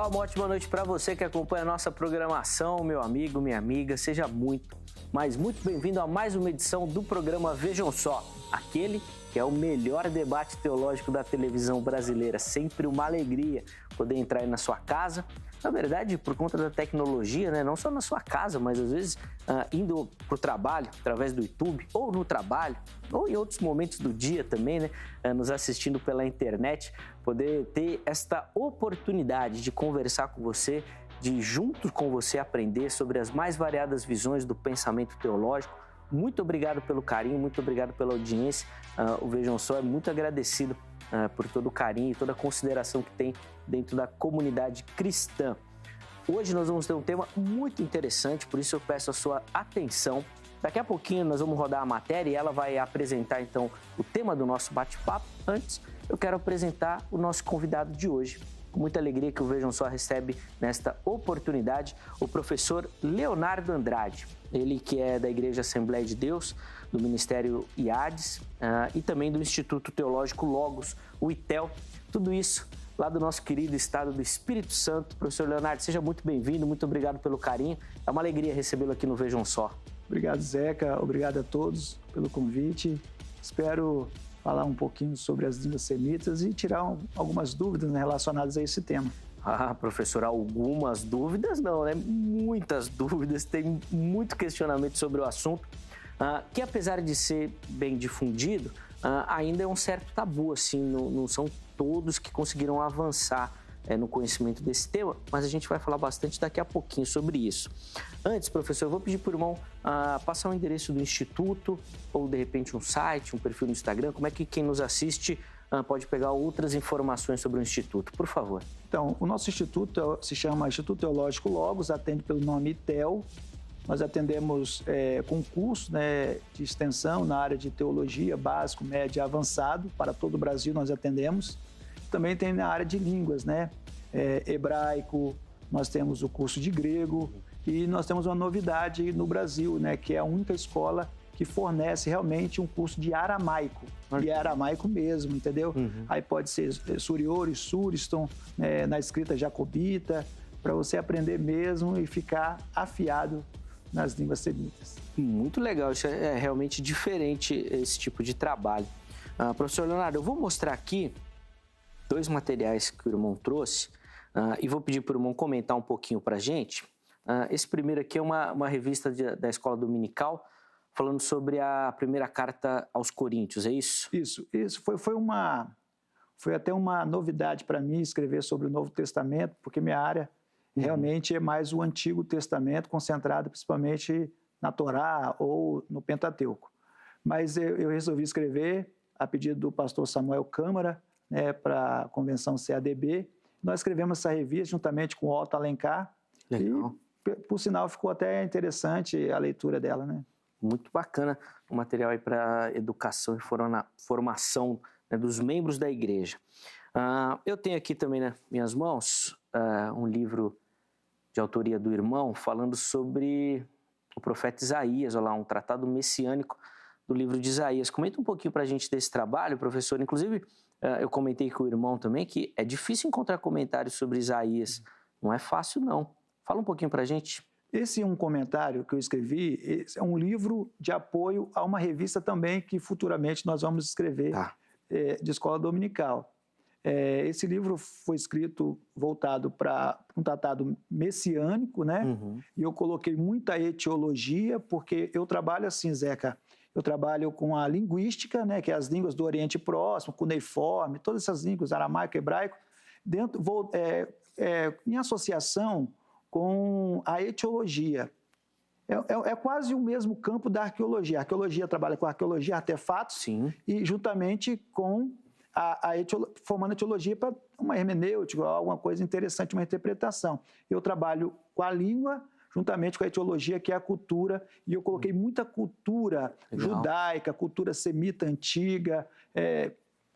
Olá, uma ótima noite para você que acompanha a nossa programação, meu amigo, minha amiga. Seja muito, mas muito bem-vindo a mais uma edição do programa Vejam Só, aquele que é o melhor debate teológico da televisão brasileira. Sempre uma alegria poder entrar aí na sua casa. Na verdade, por conta da tecnologia, né? Não só na sua casa, mas às vezes indo para o trabalho, através do YouTube, ou no trabalho, ou em outros momentos do dia também, né? Nos assistindo pela internet, poder ter esta oportunidade de conversar com você, de junto com você aprender sobre as mais variadas visões do pensamento teológico. Muito obrigado pelo carinho, muito obrigado pela audiência. O Vejam Só é muito agradecido por todo o carinho e toda a consideração que tem dentro da comunidade cristã. Hoje nós vamos ter um tema muito interessante, por isso eu peço a sua atenção. Daqui a pouquinho nós vamos rodar a matéria e ela vai apresentar então o tema do nosso bate-papo. Antes, eu quero apresentar o nosso convidado de hoje. Com muita alegria que o Vejam Só recebe nesta oportunidade o professor Leonardo Andrade. Ele que é da Igreja Assembleia de Deus, do Ministério IADES e também do Instituto Teológico Logos, o ITEL. Tudo isso lá do nosso querido estado do Espírito Santo. Professor Leonardo, seja muito bem-vindo, muito obrigado pelo carinho. É uma alegria recebê-lo aqui no Vejam Só. Obrigado, Zeca. Obrigado a todos pelo convite. Espero falar um pouquinho sobre as línguas semitas e tirar algumas dúvidas relacionadas a esse tema. Professor, algumas dúvidas não, né? Muitas dúvidas, tem muito questionamento sobre o assunto, que apesar de ser bem difundido, ainda é um certo tabu, assim, não são todos que conseguiram avançar no conhecimento desse tema, mas a gente vai falar bastante daqui a pouquinho sobre isso. Antes, professor, eu vou pedir para o irmão passar o endereço do Instituto, ou de repente um site, um perfil no Instagram, como é que quem nos assiste pode pegar outras informações sobre o Instituto, por favor. Então, o nosso Instituto se chama Instituto Teológico Logos, atende pelo nome ITEL. Nós atendemos concursos, né, de extensão na área de teologia, básico, médio e avançado, para todo o Brasil nós atendemos. Também tem na área de línguas, né, hebraico, nós temos o curso de grego e nós temos uma novidade no Brasil, né, que é a única escola que fornece realmente um curso de aramaico, e é aramaico mesmo, entendeu? Aí pode ser Suriori, Suriston, na escrita jacobita, para você aprender mesmo e ficar afiado nas línguas semitas. Muito legal, isso é realmente diferente, esse tipo de trabalho. Professor Leonardo, eu vou mostrar aqui dois materiais que o irmão trouxe e vou pedir para o irmão comentar um pouquinho para a gente. Esse primeiro aqui é uma revista da Escola Dominical, falando sobre a primeira carta aos Coríntios, é isso? Isso foi até uma novidade para mim escrever sobre o Novo Testamento, porque minha área realmente é mais o Antigo Testamento, concentrado principalmente na Torá ou no Pentateuco. Mas eu resolvi escrever a pedido do pastor Samuel Câmara, né, para a convenção CADB. Nós escrevemos essa revista juntamente com o Otto Alencar. Legal. E, por sinal, ficou até interessante a leitura dela, né? Muito bacana o material aí para educação e formação, né, dos membros da igreja. Eu tenho aqui também nas minhas mãos um livro de autoria do irmão falando sobre o profeta Isaías, olha lá, um tratado messiânico do livro de Isaías. Comenta um pouquinho para a gente desse trabalho, professor. Inclusive, eu comentei com o irmão também que é difícil encontrar comentários sobre Isaías. Não é fácil, não. Fala um pouquinho para a gente. Esse é um comentário que eu escrevi, é um livro de apoio a uma revista também que futuramente nós vamos escrever, de escola dominical. Esse livro foi escrito voltado para um tratado messiânico, né? E eu coloquei muita etiologia, porque eu trabalho assim, Zeca, eu trabalho com a linguística, né? Que é as línguas do Oriente Próximo, cuneiforme, todas essas línguas, aramaico, hebraico, em associação com a etiologia. É quase o mesmo campo da arqueologia. A arqueologia trabalha com arqueologia, artefatos, Sim. E juntamente com formando a etiologia para uma hermenêutica, alguma coisa interessante, uma interpretação. Eu trabalho com a língua, juntamente com a etiologia, que é a cultura, e eu coloquei muita cultura judaica, cultura semita antiga,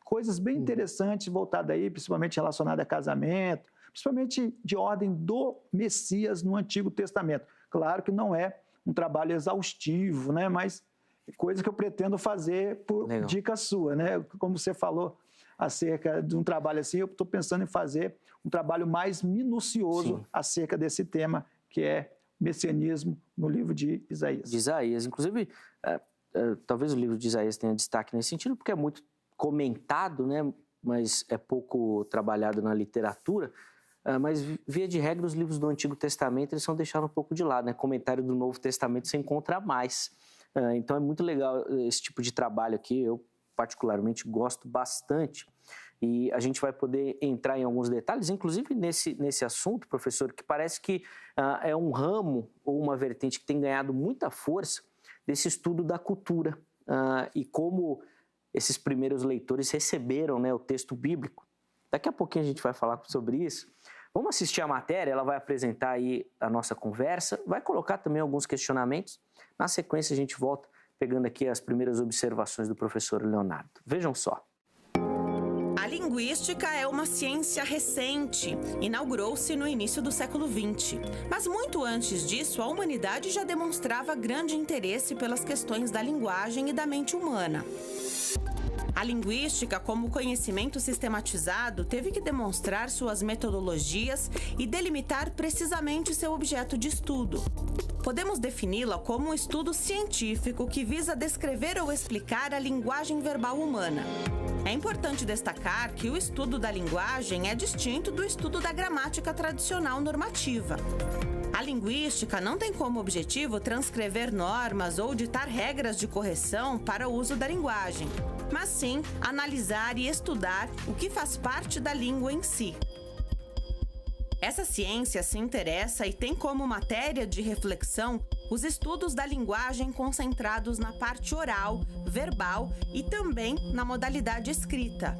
coisas bem interessantes voltadas aí, principalmente relacionadas a casamento, principalmente de ordem do Messias no Antigo Testamento. Claro que não é um trabalho exaustivo, né? Mas coisa que eu pretendo fazer por dica sua, né? Como você falou acerca de um trabalho assim, eu estou pensando em fazer um trabalho mais minucioso Sim. acerca desse tema, que é messianismo no livro de Isaías. De Isaías. Inclusive, talvez o livro de Isaías tenha destaque nesse sentido, porque é muito comentado, né? Mas é pouco trabalhado na literatura. Mas, via de regra, os livros do Antigo Testamento eles são deixados um pouco de lado, né? Comentário do Novo Testamento você encontra mais. Então, é muito legal esse tipo de trabalho aqui. Eu, particularmente, gosto bastante. E a gente vai poder entrar em alguns detalhes, inclusive nesse assunto, professor, que parece que é um ramo ou uma vertente que tem ganhado muita força desse estudo da cultura e como esses primeiros leitores receberam, né, o texto bíblico. Daqui a pouquinho a gente vai falar sobre isso. Vamos assistir a matéria, ela vai apresentar aí a nossa conversa, vai colocar também alguns questionamentos. Na sequência a gente volta pegando aqui as primeiras observações do professor Leonardo. Vejam só. A linguística é uma ciência recente, inaugurou-se no início do século XX. Mas muito antes disso, a humanidade já demonstrava grande interesse pelas questões da linguagem e da mente humana. A linguística, como conhecimento sistematizado, teve que demonstrar suas metodologias e delimitar precisamente seu objeto de estudo. Podemos defini-la como um estudo científico que visa descrever ou explicar a linguagem verbal humana. É importante destacar que o estudo da linguagem é distinto do estudo da gramática tradicional normativa. A linguística não tem como objetivo transcrever normas ou ditar regras de correção para o uso da linguagem, mas sim analisar e estudar o que faz parte da língua em si. Essa ciência se interessa e tem como matéria de reflexão os estudos da linguagem concentrados na parte oral, verbal e também na modalidade escrita.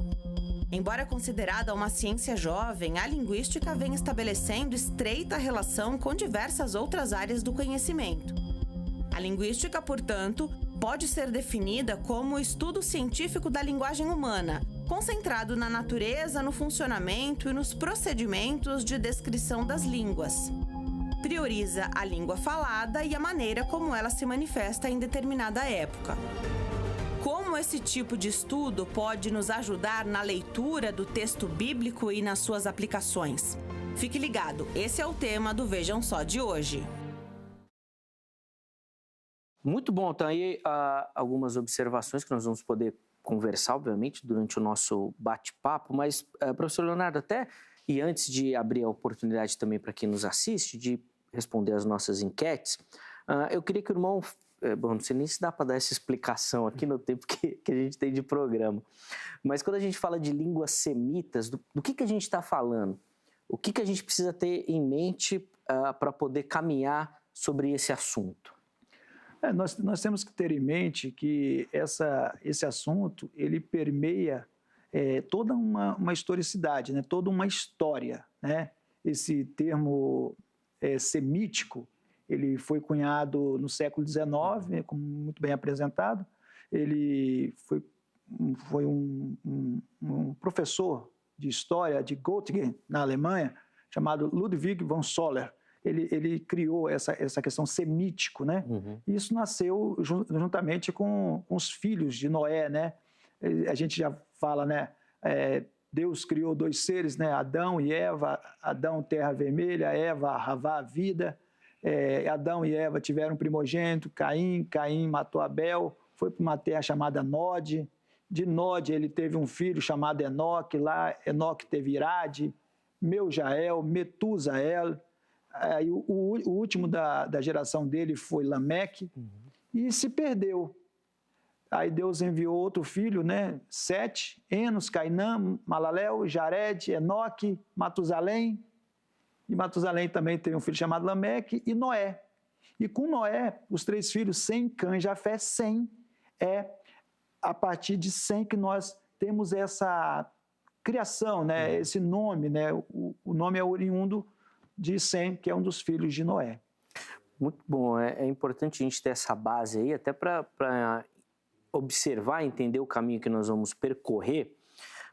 Embora considerada uma ciência jovem, a linguística vem estabelecendo estreita relação com diversas outras áreas do conhecimento. A linguística, portanto, pode ser definida como o estudo científico da linguagem humana, concentrado na natureza, no funcionamento e nos procedimentos de descrição das línguas. Prioriza a língua falada e a maneira como ela se manifesta em determinada época. Como esse tipo de estudo pode nos ajudar na leitura do texto bíblico e nas suas aplicações? Fique ligado, esse é o tema do Vejam Só de hoje. Muito bom, então aí algumas observações que nós vamos poder conversar, obviamente, durante o nosso bate-papo, mas, professor Leonardo, até, e antes de abrir a oportunidade também para quem nos assiste, de responder as nossas enquetes, eu queria que o irmão, bom, não sei nem se dá para dar essa explicação aqui no tempo que a gente tem de programa, mas quando a gente fala de línguas semitas, do que a gente está falando? O que a gente precisa ter em mente para poder caminhar sobre esse assunto? Nós temos que ter em mente que esse assunto ele permeia toda uma historicidade, né? Toda uma história, né? Esse termo semítico ele foi cunhado no século XIX, como muito bem apresentado. Ele foi um professor de história de Göttingen, na Alemanha, chamado Ludwig von Soller. Ele criou essa questão semítico, né? Uhum. Isso nasceu juntamente com os filhos de Noé, né? A gente já fala, né? Deus criou dois seres, né? Adão e Eva. Adão, terra vermelha; Eva, Havá, vida. Adão e Eva tiveram um primogênito, Caim. Caim matou Abel, foi para uma terra chamada Nod. De Nod ele teve um filho chamado Enoque. Lá Enoque teve Irade, Meujael, Metusael. Aí, o último da geração dele foi Lameque, e se perdeu. Aí Deus enviou outro filho, né? Sete: Enos, Cainã, Malalel, Jared, Enoque, Matusalém. E Matusalém também teve um filho chamado Lameque e Noé. E com Noé, os três filhos, Sem, Cã, Jafé. Sem é a partir de Sem que nós temos essa criação, né? Esse nome, né? O nome é oriundo de Sem, que é um dos filhos de Noé. Muito bom, é importante a gente ter essa base aí, até para observar e entender o caminho que nós vamos percorrer.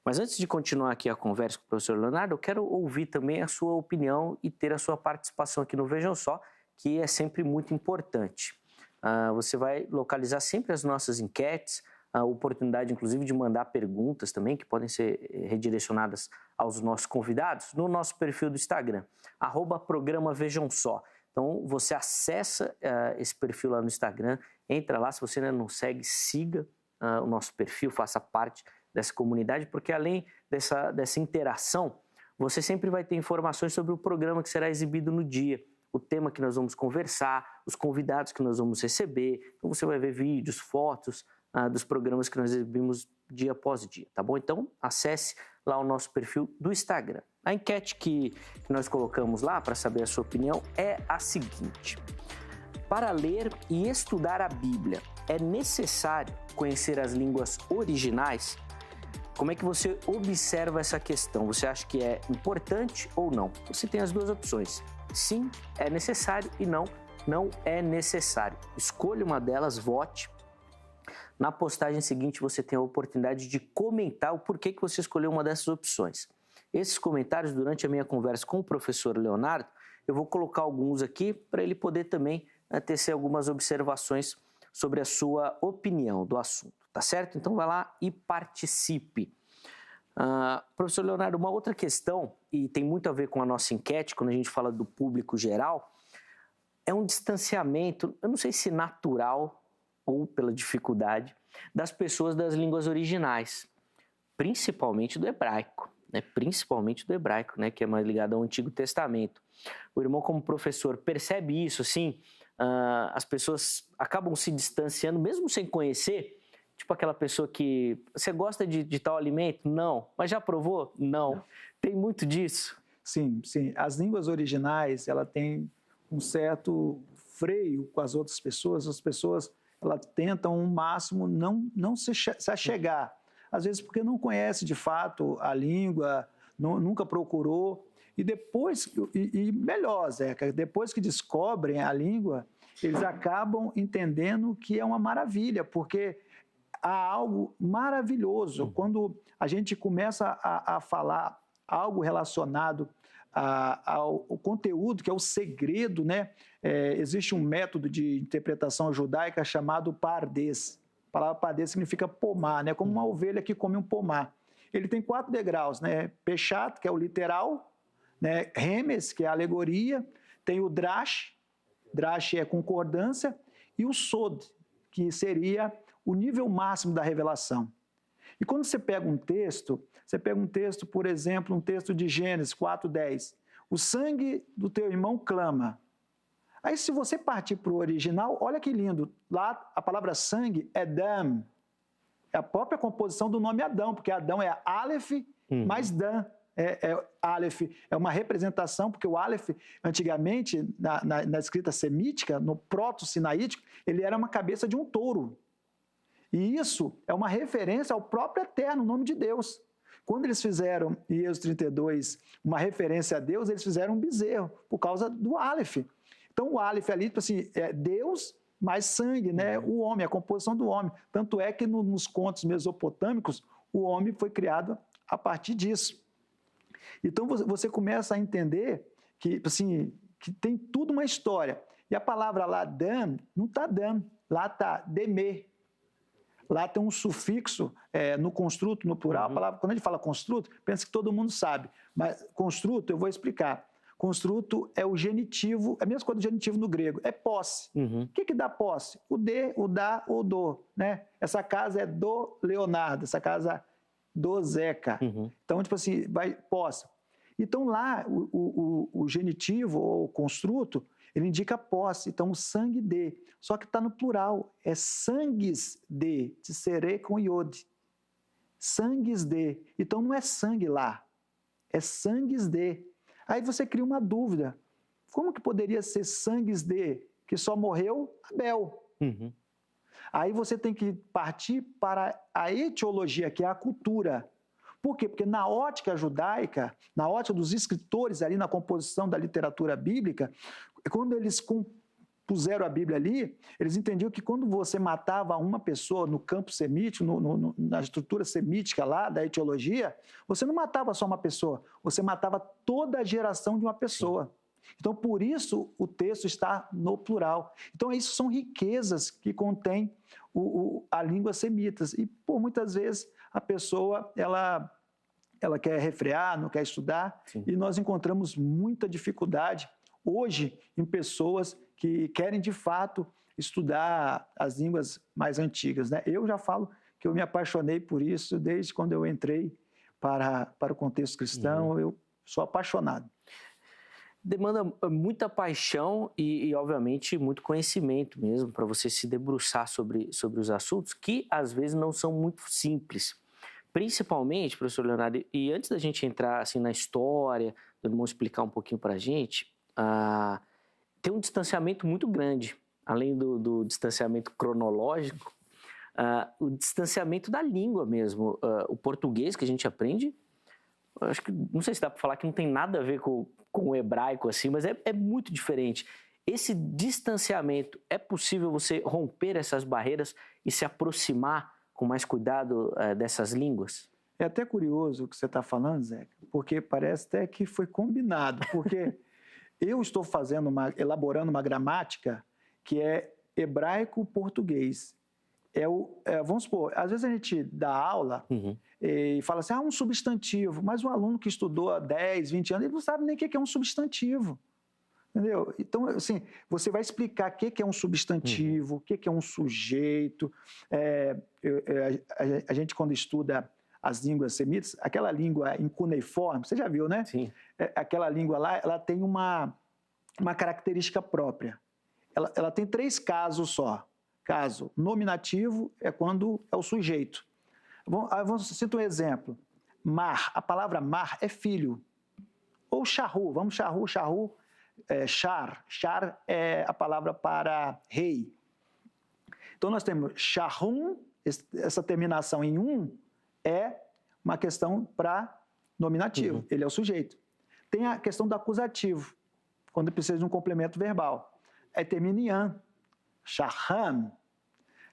Mas antes de continuar aqui a conversa com o professor Leonardo, eu quero ouvir também a sua opinião e ter a sua participação aqui no Vejam Só, que é sempre muito importante. Você vai localizar sempre as nossas enquetes a oportunidade, inclusive, de mandar perguntas também, que podem ser redirecionadas aos nossos convidados, no nosso perfil do Instagram, @programa Vejam Só. Então, você acessa esse perfil lá no Instagram, entra lá, se você ainda não segue, siga o nosso perfil, faça parte dessa comunidade, porque além dessa interação, você sempre vai ter informações sobre o programa que será exibido no dia, o tema que nós vamos conversar, os convidados que nós vamos receber. Então você vai ver vídeos, fotos dos programas que nós exibimos dia após dia, tá bom? Então acesse lá o nosso perfil do Instagram. A enquete que nós colocamos lá para saber a sua opinião é a seguinte: para ler e estudar a Bíblia, é necessário conhecer as línguas originais? Como é que você observa essa questão? Você acha que é importante ou não? Você tem as duas opções. Sim, é necessário, e não é necessário. Escolha uma delas, vote. Na postagem seguinte você tem a oportunidade de comentar o porquê que você escolheu uma dessas opções. Esses comentários, durante a minha conversa com o professor Leonardo, eu vou colocar alguns aqui para ele poder também tecer algumas observações sobre a sua opinião do assunto. Tá certo? Então vai lá e participe. Professor Leonardo, uma outra questão, e tem muito a ver com a nossa enquete, quando a gente fala do público geral, é um distanciamento, eu não sei se natural ou pela dificuldade, das pessoas das línguas originais, principalmente do hebraico, né? Principalmente do hebraico, né? Que é mais ligado ao Antigo Testamento. O irmão, como professor, percebe isso, sim? As pessoas acabam se distanciando, mesmo sem conhecer. Tipo aquela pessoa que, você gosta de tal alimento? Não. Mas já provou? Não. Tem muito disso? Sim, sim. As línguas originais, ela tem um certo freio com as outras pessoas. As pessoas, elas tentam ao máximo não se achegar. Às vezes porque não conhece de fato a língua, nunca procurou. E depois, melhor, Zeca, depois que descobrem a língua, eles acabam entendendo que é uma maravilha, porque há algo maravilhoso. Quando a gente começa a falar algo relacionado ao conteúdo, que é o segredo, né? Existe um método de interpretação judaica chamado pardês. A palavra pardês significa pomar, né? Como uma ovelha que come um pomar. Ele tem 4 degraus, né? Peshat, que é o literal, né? Remes, que é a alegoria, tem o drash é concordância, e o sod, que seria o nível máximo da revelação. E quando você pega um texto, por exemplo, um texto de Gênesis 4:10, o sangue do teu irmão clama. Aí, se você partir para o original, olha que lindo, lá a palavra sangue é dam, é a própria composição do nome Adão, porque Adão é Aleph mais Dan. Aleph é uma representação, porque o Aleph, antigamente, na escrita semítica, no proto-sinaítico, ele era uma cabeça de um touro. E isso é uma referência ao próprio Eterno, o nome de Deus. Quando eles fizeram, em Êxodo 32, uma referência a Deus, eles fizeram um bezerro, por causa do Aleph. Então, o Aleph ali, tipo assim, é Deus mais sangue, né? O homem, a composição do homem. Tanto é que nos contos mesopotâmicos, o homem foi criado a partir disso. Então, você começa a entender que, assim, que tem tudo uma história. E a palavra lá, dan, não está dan, lá está deme. Lá tem um sufixo no construto, no plural. A palavra, quando a gente fala construto, pensa que todo mundo sabe. Mas construto, eu vou explicar. Construto é o genitivo, é a mesma coisa do genitivo no grego, é posse. O que dá posse? O de, o da, o do. Né? Essa casa é do Leonardo, essa casa do Zeca. Então, tipo assim, vai posse. Então, lá, o genitivo ou o construto, ele indica posse. Então, o sangue de. Só que está no plural. É sangues de serê com iode. Sangues de. Então, não é sangue lá. É sangues de. Aí você cria uma dúvida. Como que poderia ser sangues de, que só morreu Abel? Aí você tem que partir para a etiologia, que é a cultura. Por quê? Porque na ótica judaica, na ótica dos escritores ali na composição da literatura bíblica, quando eles puseram a Bíblia ali, eles entendiam que quando você matava uma pessoa no campo semítico, na estrutura semítica lá da etiologia, você não matava só uma pessoa, você matava toda a geração de uma pessoa. Então, por isso, o texto está no plural. Então, isso são riquezas que contém a língua semita. E, por muitas vezes, a pessoa, ela quer refrear, não quer estudar, sim, e nós encontramos muita dificuldade hoje em pessoas que querem, de fato, estudar as línguas mais antigas, né? Eu já falo que eu me apaixonei por isso desde quando eu entrei para o contexto cristão, eu sou apaixonado. Demanda muita paixão e, obviamente, muito conhecimento mesmo para você se debruçar sobre os assuntos que, às vezes, não são muito simples. Principalmente, professor Leonardo, e antes da gente entrar assim, na história, do irmão explicar um pouquinho para a gente, tem um distanciamento muito grande, além do distanciamento cronológico, o distanciamento da língua mesmo. O português que a gente aprende, acho que, não sei se dá para falar que não tem nada a ver com o hebraico, assim, mas é muito diferente. Esse distanciamento, é possível você romper essas barreiras e se aproximar com mais cuidado dessas línguas? É até curioso o que você está falando, Zeca, porque parece até que foi combinado, porque eu estou elaborando uma gramática que é hebraico-português. Vamos supor, às vezes a gente dá aula e fala assim, um substantivo, mas um aluno que estudou há 10, 20 anos, ele não sabe nem o que é um substantivo. Entendeu? Então, assim, você vai explicar o que é um substantivo, o que é um sujeito. A gente, quando estuda as línguas semitas, aquela língua em cuneiforme, você já viu, né? Sim. Aquela língua lá, ela tem uma característica própria. Ela tem 3 casos só. Caso nominativo é quando é o sujeito. Vamos citar um exemplo. Mar, a palavra mar é filho. Ou charru, charru. Char é a palavra para rei. Então, nós temos charrum, essa terminação em é uma questão para nominativo, ele é o sujeito. Tem a questão do acusativo, quando precisa de um complemento verbal. Termina em an, charham.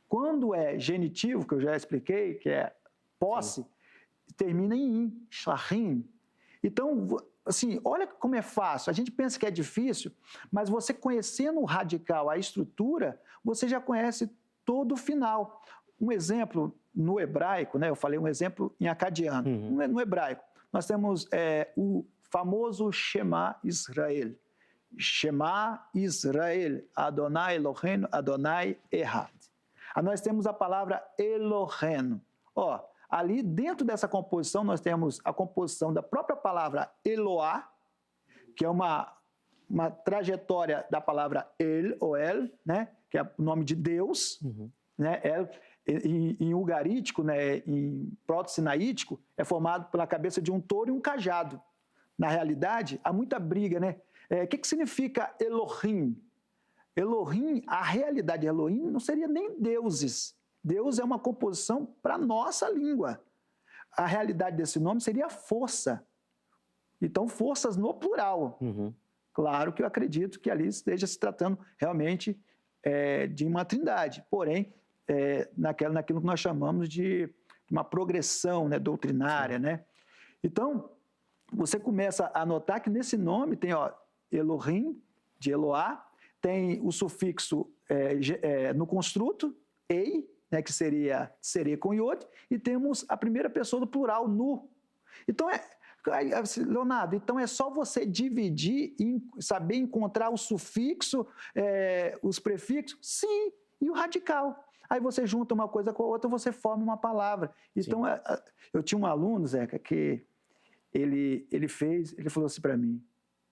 Quando é genitivo, que eu já expliquei, que é posse, termina em in, charrim. Então, assim, olha como é fácil. A gente pensa que é difícil, mas você conhecendo o radical, a estrutura, você já conhece todo o final. Um exemplo no hebraico, né? Eu falei um exemplo em acadiano. No hebraico, nós temos o famoso Shema Israel. Shema Israel, Adonai Eloheinu, Adonai Echad. Nós temos a palavra Eloheinu. Ali dentro dessa composição, nós temos a composição da própria palavra Eloá, que é uma trajetória da palavra El, ou El, né? Que é o nome de Deus. Né? El, em ugarítico, né? Em proto-sinaítico, é formado pela cabeça de um touro e um cajado. Na realidade, há muita briga, né? O que significa Elohim? Elohim, a realidade de Elohim não seria nem deuses. Deus é uma composição para a nossa língua. A realidade desse nome seria força. Então, forças no plural. Claro que eu acredito que ali esteja se tratando realmente de uma trindade. Porém, naquilo que nós chamamos de uma progressão, né, doutrinária. Né? Então, você começa a notar que nesse nome tem Elohim, de Eloá, tem o sufixo no construto, ei, né, que seria com iod, e temos a primeira pessoa do plural, nu. Então, Leonardo, então é só você dividir e saber encontrar o sufixo, os prefixos? Sim, e o radical. Aí você junta uma coisa com a outra, você forma uma palavra. Então, eu tinha um aluno, Zeca, que ele falou assim para mim,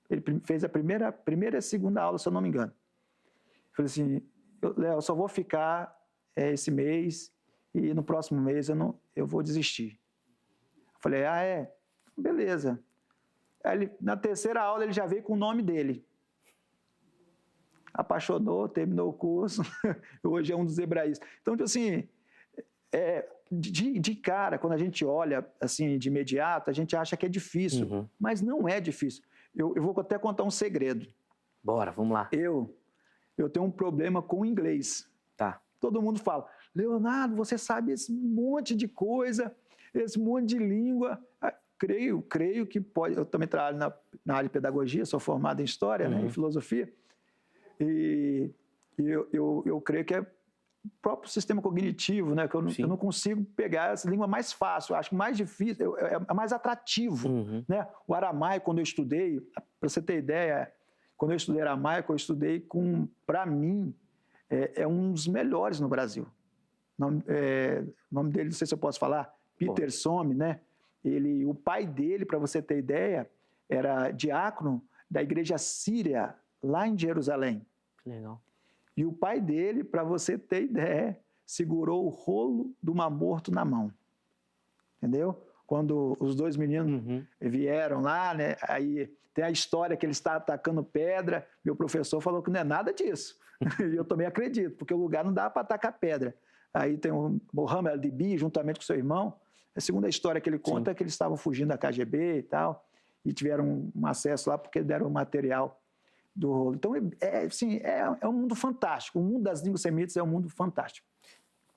ele fez a primeira e a segunda aula, se eu não me engano. Eu falei assim, Léo, eu só vou ficar esse mês e no próximo mês eu vou desistir. Eu falei, beleza. Aí na terceira aula ele já veio com o nome dele. Apaixonou, terminou o curso, hoje é um dos hebraístas. Então, assim, de cara, quando a gente olha assim de imediato, a gente acha que é difícil, mas não é difícil. Eu vou até contar um segredo. Bora, vamos lá. Eu tenho um problema com o inglês. Tá. Todo mundo fala, Leonardo, você sabe esse monte de coisa, esse monte de língua. creio que pode. Eu também trabalho na área de pedagogia, sou formado em história, né, em filosofia, e eu creio que é o próprio sistema cognitivo, né, que eu não consigo pegar essa língua mais fácil, eu acho mais difícil, é mais atrativo. Né? O aramaico, quando eu estudei, para você ter ideia, quando eu estudei aramaico, eu estudei para mim, é um dos melhores no Brasil. O nome dele, não sei se eu posso falar, Peter Some, né? O pai dele, para você ter ideia, era diácono da igreja síria, lá em Jerusalém. Legal. E o pai dele, para você ter ideia, segurou o rolo do Mar Morto na mão. Entendeu? Quando os dois meninos vieram lá, né? Aí tem a história que ele está atacando pedra. Meu professor falou que não é nada disso. E eu também acredito, porque o lugar não dá para atacar pedra. Aí tem o Mohammed al-Dibi, juntamente com seu irmão. A segunda história que ele conta é que eles estavam fugindo da KGB e tal, e tiveram um acesso lá porque deram o material do rolo. Então, é um mundo fantástico. O mundo das línguas semitas é um mundo fantástico.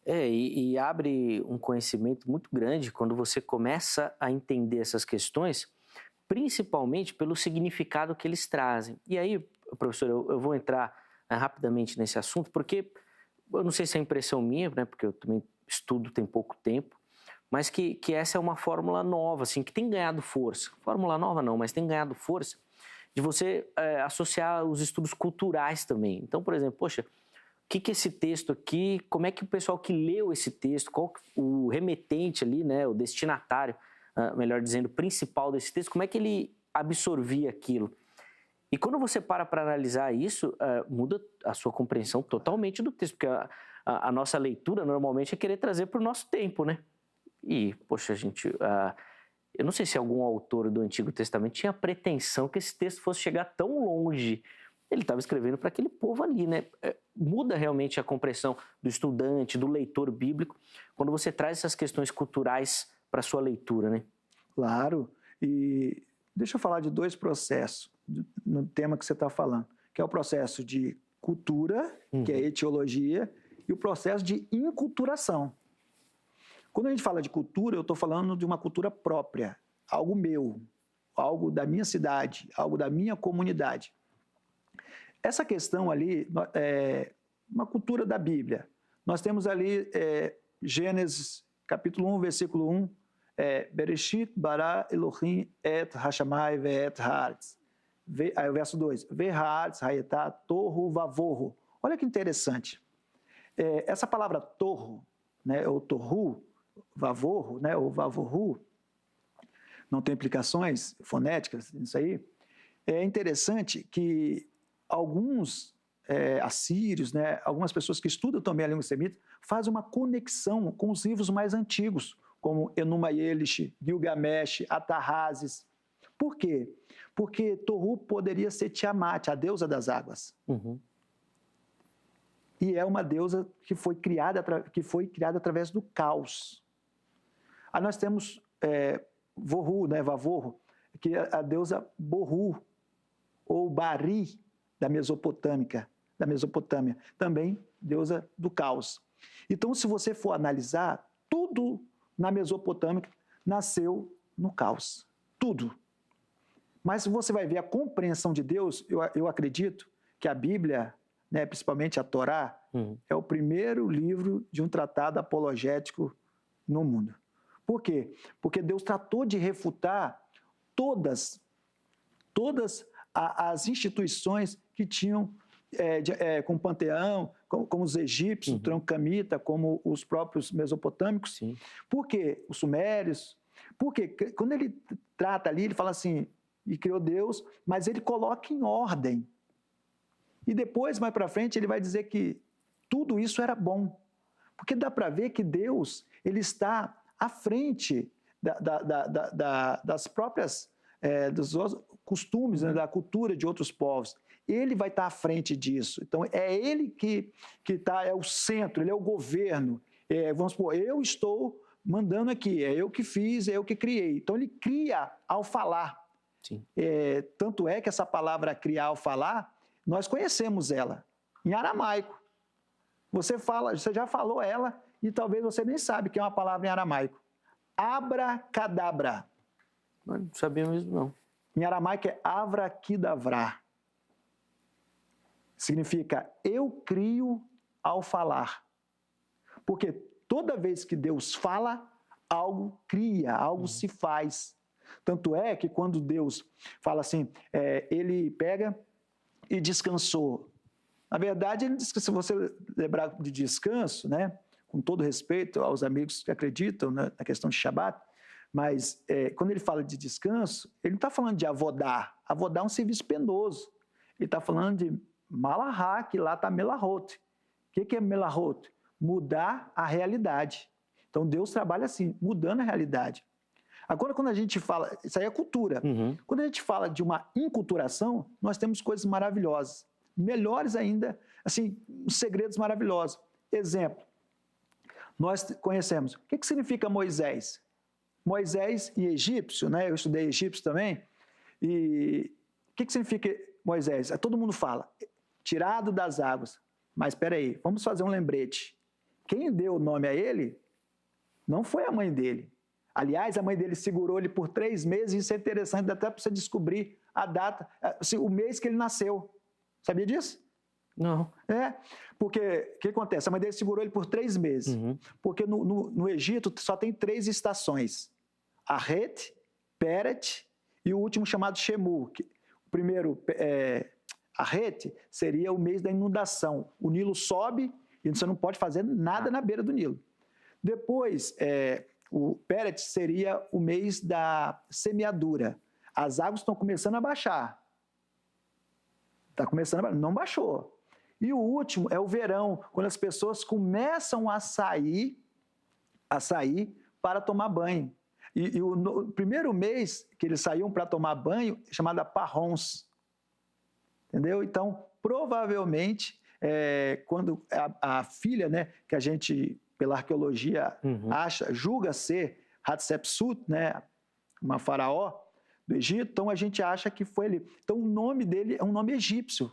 E abre um conhecimento muito grande quando você começa a entender essas questões, principalmente pelo significado que eles trazem. E aí, professor, eu vou entrar rapidamente nesse assunto, porque eu não sei se é impressão minha, né, porque eu também estudo tem pouco tempo, mas que essa é uma fórmula nova, assim, que tem ganhado força. Fórmula nova não, mas tem ganhado força de você associar os estudos culturais também. Então, por exemplo, poxa, o que é esse texto aqui? Como é que o pessoal que leu esse texto, qual o remetente ali, né, o destinatário, melhor dizendo, principal desse texto, como é que ele absorvia aquilo? E quando você para analisar isso, muda a sua compreensão totalmente do texto, porque a nossa leitura normalmente é querer trazer para o nosso tempo, né? E, poxa, gente, eu não sei se algum autor do Antigo Testamento tinha a pretensão que esse texto fosse chegar tão longe. Ele estava escrevendo para aquele povo ali, né? Muda realmente a compreensão do estudante, do leitor bíblico, quando você traz essas questões culturais para a sua leitura, né? Claro. E deixa eu falar de dois processos no tema que você está falando, que é o processo de cultura, que é a etiologia, e o processo de inculturação. Quando a gente fala de cultura, eu estou falando de uma cultura própria, algo meu, algo da minha cidade, algo da minha comunidade. Essa questão ali é uma cultura da Bíblia. Nós temos ali Gênesis, capítulo 1, versículo 1, Bereshit bara Elohim et hashamai ve'et haaretz. Aí o verso 2, ve'haaretz hayetá torru vavorro. Olha que interessante. Essa palavra torro, né, ou torru, vavorro, né, ou vavorru, não tem implicações fonéticas nisso aí. É interessante que alguns assírios, né, algumas pessoas que estudam também a língua semita, fazem uma conexão com os livros mais antigos, como Enuma Elish, Gilgamesh, Atarrázes. Por quê? Porque Torru poderia ser Tiamat, a deusa das águas. E é uma deusa que foi criada através do caos. Aí nós temos Vorru, né, Vavorro, que é a deusa Borru, ou Bari, da Mesopotâmia, também deusa do caos. Então, se você for analisar, tudo na Mesopotâmia nasceu no caos. Tudo. Mas se você vai ver a compreensão de Deus, eu acredito que a Bíblia, né, principalmente a Torá, é o primeiro livro de um tratado apologético no mundo. Por quê? Porque Deus tratou de refutar todas as instituições que tinham com o panteão, como os egípcios, o tronco camita, como os próprios mesopotâmicos. Sim. Por quê? Os sumérios. Porque quando ele trata ali, ele fala assim, e criou Deus, mas ele coloca em ordem. E depois, mais para frente, ele vai dizer que tudo isso era bom. Porque dá para ver que Deus ele está à frente das próprias dos costumes, né, da cultura de outros povos. Ele vai estar à frente disso. Então, é ele que é o centro, ele é o governo. Vamos supor, eu estou mandando aqui, é eu que fiz, é eu que criei. Então, ele cria ao falar. Sim. Tanto é que essa palavra criar ao falar, nós conhecemos ela em aramaico. Você já falou ela e talvez você nem sabe que é uma palavra em aramaico. Abracadabra. Não sabia mesmo, não. Em aramaico é avraquidavrá. Significa eu crio ao falar. Porque toda vez que Deus fala, algo cria, algo se faz. Tanto é que quando Deus fala assim, ele pega e descansou. Na verdade, ele diz que se você lembrar de descanso, né, com todo respeito aos amigos que acreditam, né, na questão de Shabat, mas quando ele fala de descanso, ele não está falando de avodar. Avodar é um serviço penoso. Ele está falando de malahá, que lá está melahot. O que é melahot? Mudar a realidade. Então, Deus trabalha assim, mudando a realidade. Agora, quando a gente fala... Isso aí é cultura. Uhum. Quando a gente fala de uma inculturação, nós temos coisas maravilhosas. Melhores ainda, assim, segredos maravilhosos. Exemplo, nós conhecemos. O que significa Moisés? Moisés e egípcio, né? Eu estudei egípcio também. E o que significa Moisés? Todo mundo fala, tirado das águas. Mas espera aí, vamos fazer um lembrete. Quem deu o nome a ele não foi a mãe dele. Aliás, a mãe dele segurou ele por 3 meses, e isso é interessante, até para você descobrir a data, assim, o mês que ele nasceu. Sabia disso? Não. Porque o que acontece? A mãe dele segurou ele por 3 meses. Uhum. Porque no Egito só tem 3 estações. Arret, Peret e o último chamado Shemu. O primeiro, Arret, seria o mês da inundação. O Nilo sobe e você não pode fazer nada na beira do Nilo. Depois, o Peret seria o mês da semeadura. As águas estão começando a baixar. Está começando a baixar, não baixou. E o último é o verão, quando as pessoas começam a sair para tomar banho. E o primeiro mês que eles saíam para tomar banho é chamado Parrons. Entendeu? Então, provavelmente, quando a filha, né, que a gente, pela arqueologia, julga ser Hatshepsut, né, uma faraó do Egito, então a gente acha que foi ele. Então, o nome dele é um nome egípcio.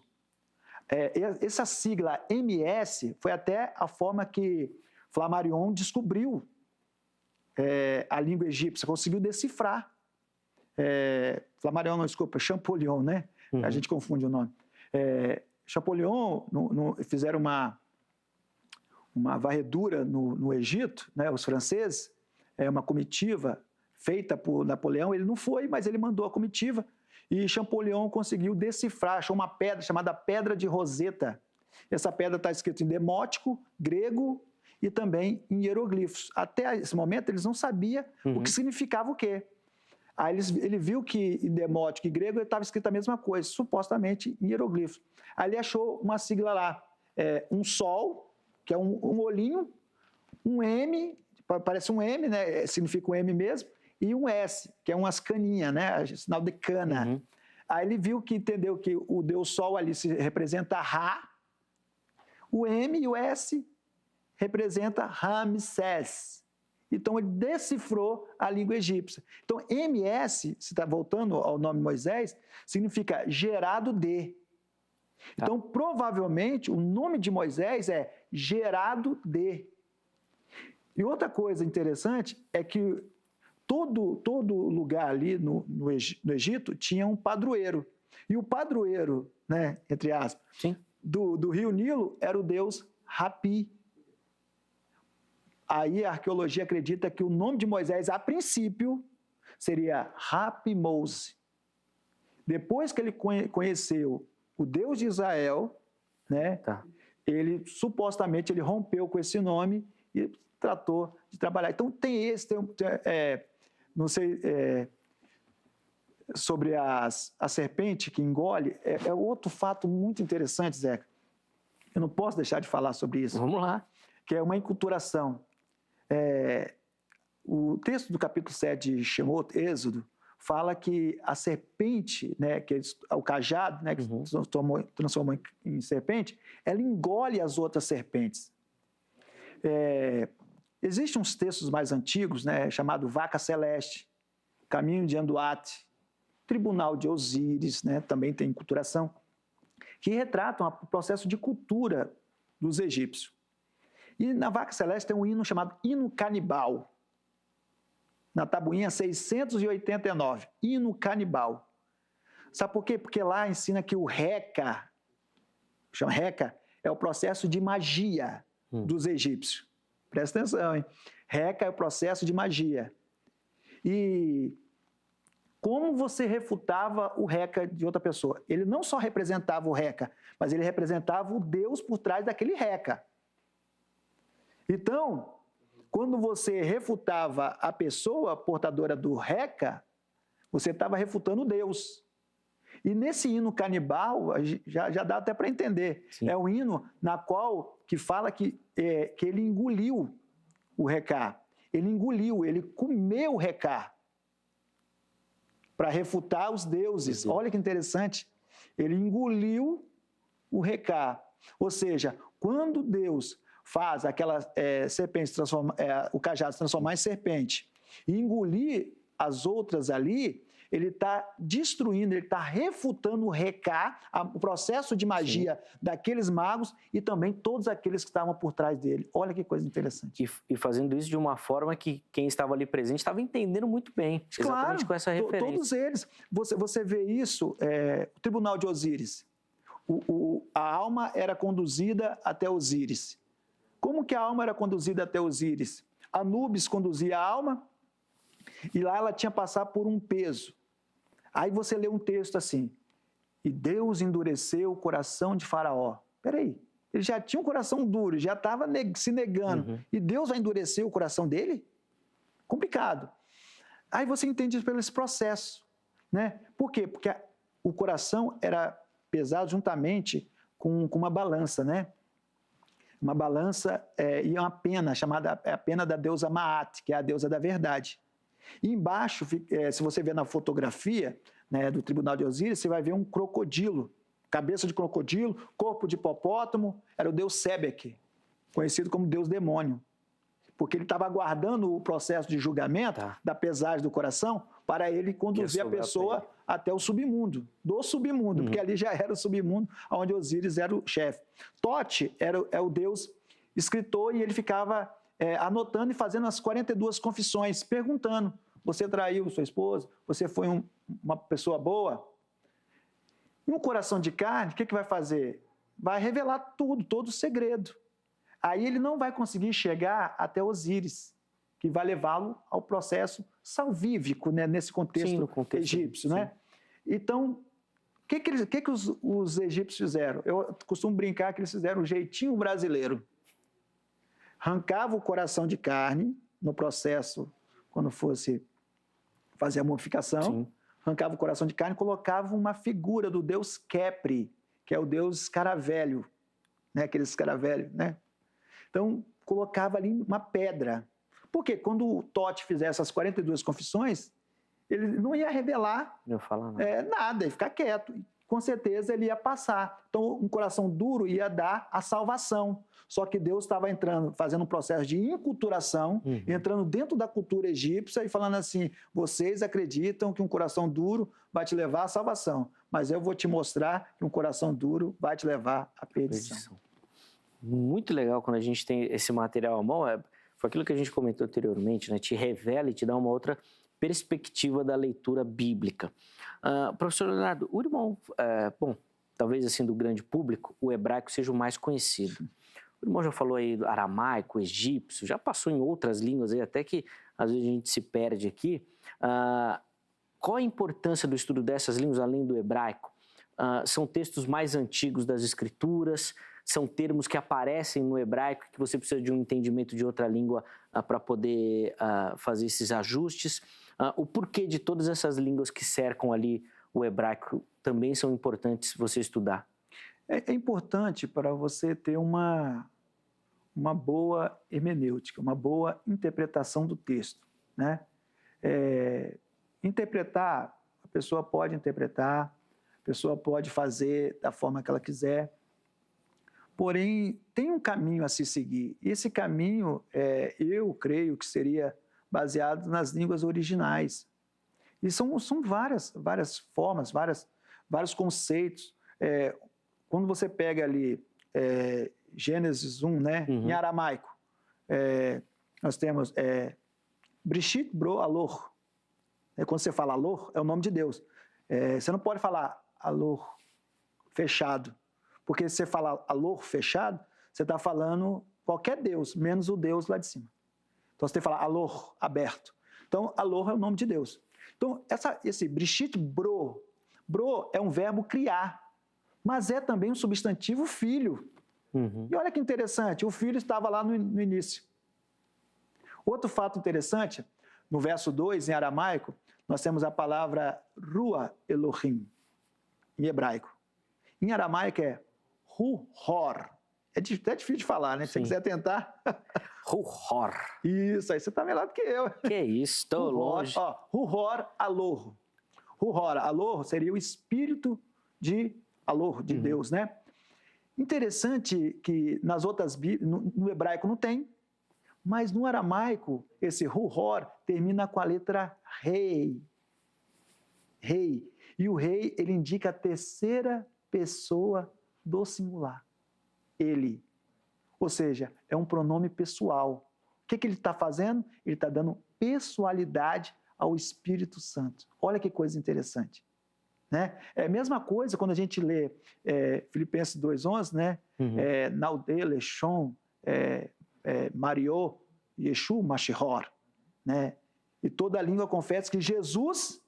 Essa sigla MS foi até a forma que Flammarion descobriu a língua egípcia, conseguiu decifrar. Flammarion, não, desculpa, Champollion, né? A gente confunde o nome. Champollion fizeram uma varredura no Egito, né, os franceses, uma comitiva feita por Napoleão. Ele não foi, mas ele mandou a comitiva e Champollion conseguiu decifrar, achou uma pedra chamada Pedra de Roseta. Essa pedra está escrita em demótico, grego e também em hieroglifos. Até esse momento eles não sabiam o que significava o quê. Aí ele viu que em demótico e grego estava escrita a mesma coisa, supostamente em hieroglifos. Aí ele achou uma sigla lá, um sol, que é um olhinho, um M, parece um M, né? Significa um M mesmo, e um S, que é umas caninhas, né? Sinal de cana. Aí ele viu que entendeu que o Deus Sol ali se representa Ra, o M e o S representa Ramsés. Então, ele decifrou a língua egípcia. Então, MS, se está voltando ao nome Moisés, significa gerado de. Então, provavelmente, o nome de Moisés é gerado de. E outra coisa interessante é que todo lugar ali no Egito tinha um padroeiro. E o padroeiro, né, entre aspas, do rio Nilo era o deus Hapi. Aí a arqueologia acredita que o nome de Moisés, a princípio, seria Hapi-Mose. Depois que ele conheceu o Deus de Israel, né, ele supostamente rompeu com esse nome e tratou de trabalhar. Então tem não sei, sobre a serpente que engole, é outro fato muito interessante, Zeca. Eu não posso deixar de falar sobre isso. Vamos lá. Que é uma enculturação. O texto do capítulo 7 de Shemot, Êxodo, fala que a serpente, né, o cajado, né, que se transformou em serpente, ela engole as outras serpentes. Existem uns textos mais antigos, né, chamado Vaca Celeste, Caminho de Anduate, Tribunal de Osíris, né, também tem enculturação, que retratam o processo de cultura dos egípcios. E na Vaca Celeste tem um hino chamado Hino Canibal. na tabuinha 689, hino canibal. Sabe por quê? Porque lá ensina que o Reca, chama Reca, é o processo de magia dos egípcios. Presta atenção, hein? Reca é o processo de magia. E como você refutava o Reca de outra pessoa? Ele não só representava o Reca, mas ele representava o Deus por trás daquele Reca. Então, quando você refutava a pessoa portadora do Reca, você estava refutando Deus. E nesse hino canibal, já dá até para entender. Sim. É um hino na qual que fala que ele engoliu o Reca. Ele engoliu, ele comeu o Reca para refutar os deuses. Olha que interessante. Ele engoliu o Reca. Ou seja, quando Deus faz aquela serpente, o cajado se transformar em serpente e engolir as outras ali, ele está destruindo, ele está refutando o Reca, o processo de magia Sim. daqueles magos e também todos aqueles que estavam por trás dele. Olha que coisa interessante. E fazendo isso de uma forma que quem estava ali presente estava entendendo muito bem, exatamente claro, com essa referência. Todos eles. Você vê isso, o Tribunal de Osíris. A alma era conduzida até Osíris. Como que a alma era conduzida até Osíris? Anubis conduzia a alma e lá ela tinha que passar por um peso. Aí você lê um texto assim, e Deus endureceu o coração de Faraó. Peraí, ele já tinha um coração duro, já estava se negando, e Deus vai endurecer o coração dele? Complicado. Aí você entende pelo esse processo, né? Por quê? Porque o coração era pesado juntamente com uma balança, né? Uma balança e uma pena, chamada a pena da deusa Maat, que é a deusa da verdade. E embaixo, se você ver na fotografia, né, do Tribunal de Osíris, você vai ver um crocodilo, cabeça de crocodilo, corpo de hipopótamo, era o deus Sebeque, conhecido como deus demônio, porque ele estava aguardando o processo de julgamento da pesagem do coração para ele conduzir a pessoa até o submundo, porque ali já era o submundo, onde Osíris era o chefe. Tote é o deus escritor e ele ficava anotando e fazendo as 42 confissões, perguntando, você traiu sua esposa? Você foi uma pessoa boa? E um coração de carne, o que vai fazer? Vai revelar tudo, todo o segredo. Aí ele não vai conseguir chegar até Osíris, que vai levá-lo ao processo salvífico, né, nesse contexto, egípcio. Né? Então, o que os egípcios fizeram? Eu costumo brincar que eles fizeram um jeitinho brasileiro. Arrancava o coração de carne no processo, quando fosse fazer a mumificação, arrancava o coração de carne e colocava uma figura do deus Kepri, que é o deus escaravelho, né? Aquele escaravelho, né? Então, colocava ali uma pedra. Porque quando o Tote fizesse as 42 confissões, ele não ia revelar nada, ia ficar quieto. Com certeza ele ia passar. Então, um coração duro ia dar a salvação. Só que Deus estava entrando, fazendo um processo de inculturação, entrando dentro da cultura egípcia e falando assim, vocês acreditam que um coração duro vai te levar à salvação, mas eu vou te mostrar que um coração duro vai te levar à perdição. Muito legal quando a gente tem esse material à mão, foi aquilo que a gente comentou anteriormente, né? Te revela e te dá uma outra perspectiva da leitura bíblica. Professor Leonardo, o irmão, talvez assim do grande público, o hebraico seja o mais conhecido. O irmão já falou aí do aramaico, egípcio, já passou em outras línguas aí, até que às vezes a gente se perde aqui. Qual a importância do estudo dessas línguas, além do hebraico? São textos mais antigos das escrituras, são termos que aparecem no hebraico, que você precisa de um entendimento de outra língua para poder fazer esses ajustes. O porquê de todas essas línguas que cercam ali o hebraico também são importantes você estudar? É importante para você ter uma boa hermenêutica, uma boa interpretação do texto, né? Interpretar, a pessoa pode interpretar, a pessoa pode fazer da forma que ela quiser, porém, tem um caminho a se seguir. E esse caminho, eu creio que seria baseado nas línguas originais. E são várias formas, vários conceitos. Quando você pega ali Gênesis 1, né, em aramaico, nós temos Brishit Bro Alor. Quando você fala Alor, é o nome de Deus. Você não pode falar Alor fechado, porque se você falar Alor fechado, você está falando qualquer Deus, menos o Deus lá de cima. Então você tem que falar Alor aberto. Então, Alor é o nome de Deus. Então, esse Brishit Bro, Bro é um verbo criar, mas é também um substantivo filho. E olha que interessante, o filho estava lá no início. Outro fato interessante, no verso 2, em aramaico, nós temos a palavra Rua Elohim, em hebraico. Em aramaico é Hu-Hor. É difícil de falar, né? Se você quiser tentar. Hu-Hor. Isso, aí você está melhor do que eu. Que isso, estou longe. Hu-Hor Alor. Hu-Hor Alor seria o espírito de Alor, de Deus, né? Interessante que nas outras Bíblias, no hebraico não tem, mas no aramaico, esse Hu-Hor termina com a letra Rei. Rei. E o rei, ele indica a terceira pessoa do singular. Ele. Ou seja, é um pronome pessoal. O que ele está fazendo? Ele está dando pessoalidade ao Espírito Santo. Olha que coisa interessante. Né? É a mesma coisa quando a gente lê Filipenses 2,11, né? Naude, Lechon, Mario, Yeshu, Mashihor. Né? E toda a língua confessa que Jesus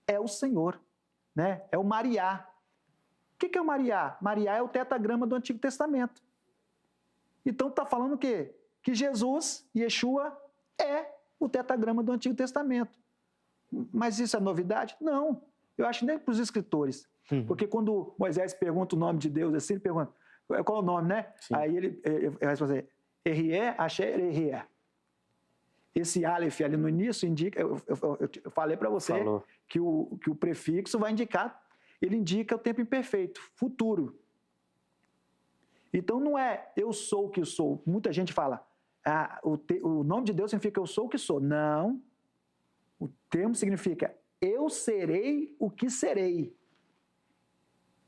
é o Senhor. Né? É o Mariá. O que é o Mariá? Mariá é o tetagrama do Antigo Testamento. Então está falando o quê? Que Jesus, Yeshua, é o tetagrama do Antigo Testamento. Mas isso é novidade? Não. Eu acho nem para os escritores. Porque quando Moisés pergunta o nome de Deus, assim, ele pergunta, qual é o nome, né? Sim. Aí ele responde, Errié, Asher, Errié. Esse Aleph ali no início indica, eu falei para você que o prefixo vai indicar, ele indica o tempo imperfeito, futuro. Então não é eu sou o que sou. Muita gente fala, o nome de Deus significa eu sou o que sou. Não. O termo significa eu serei o que serei.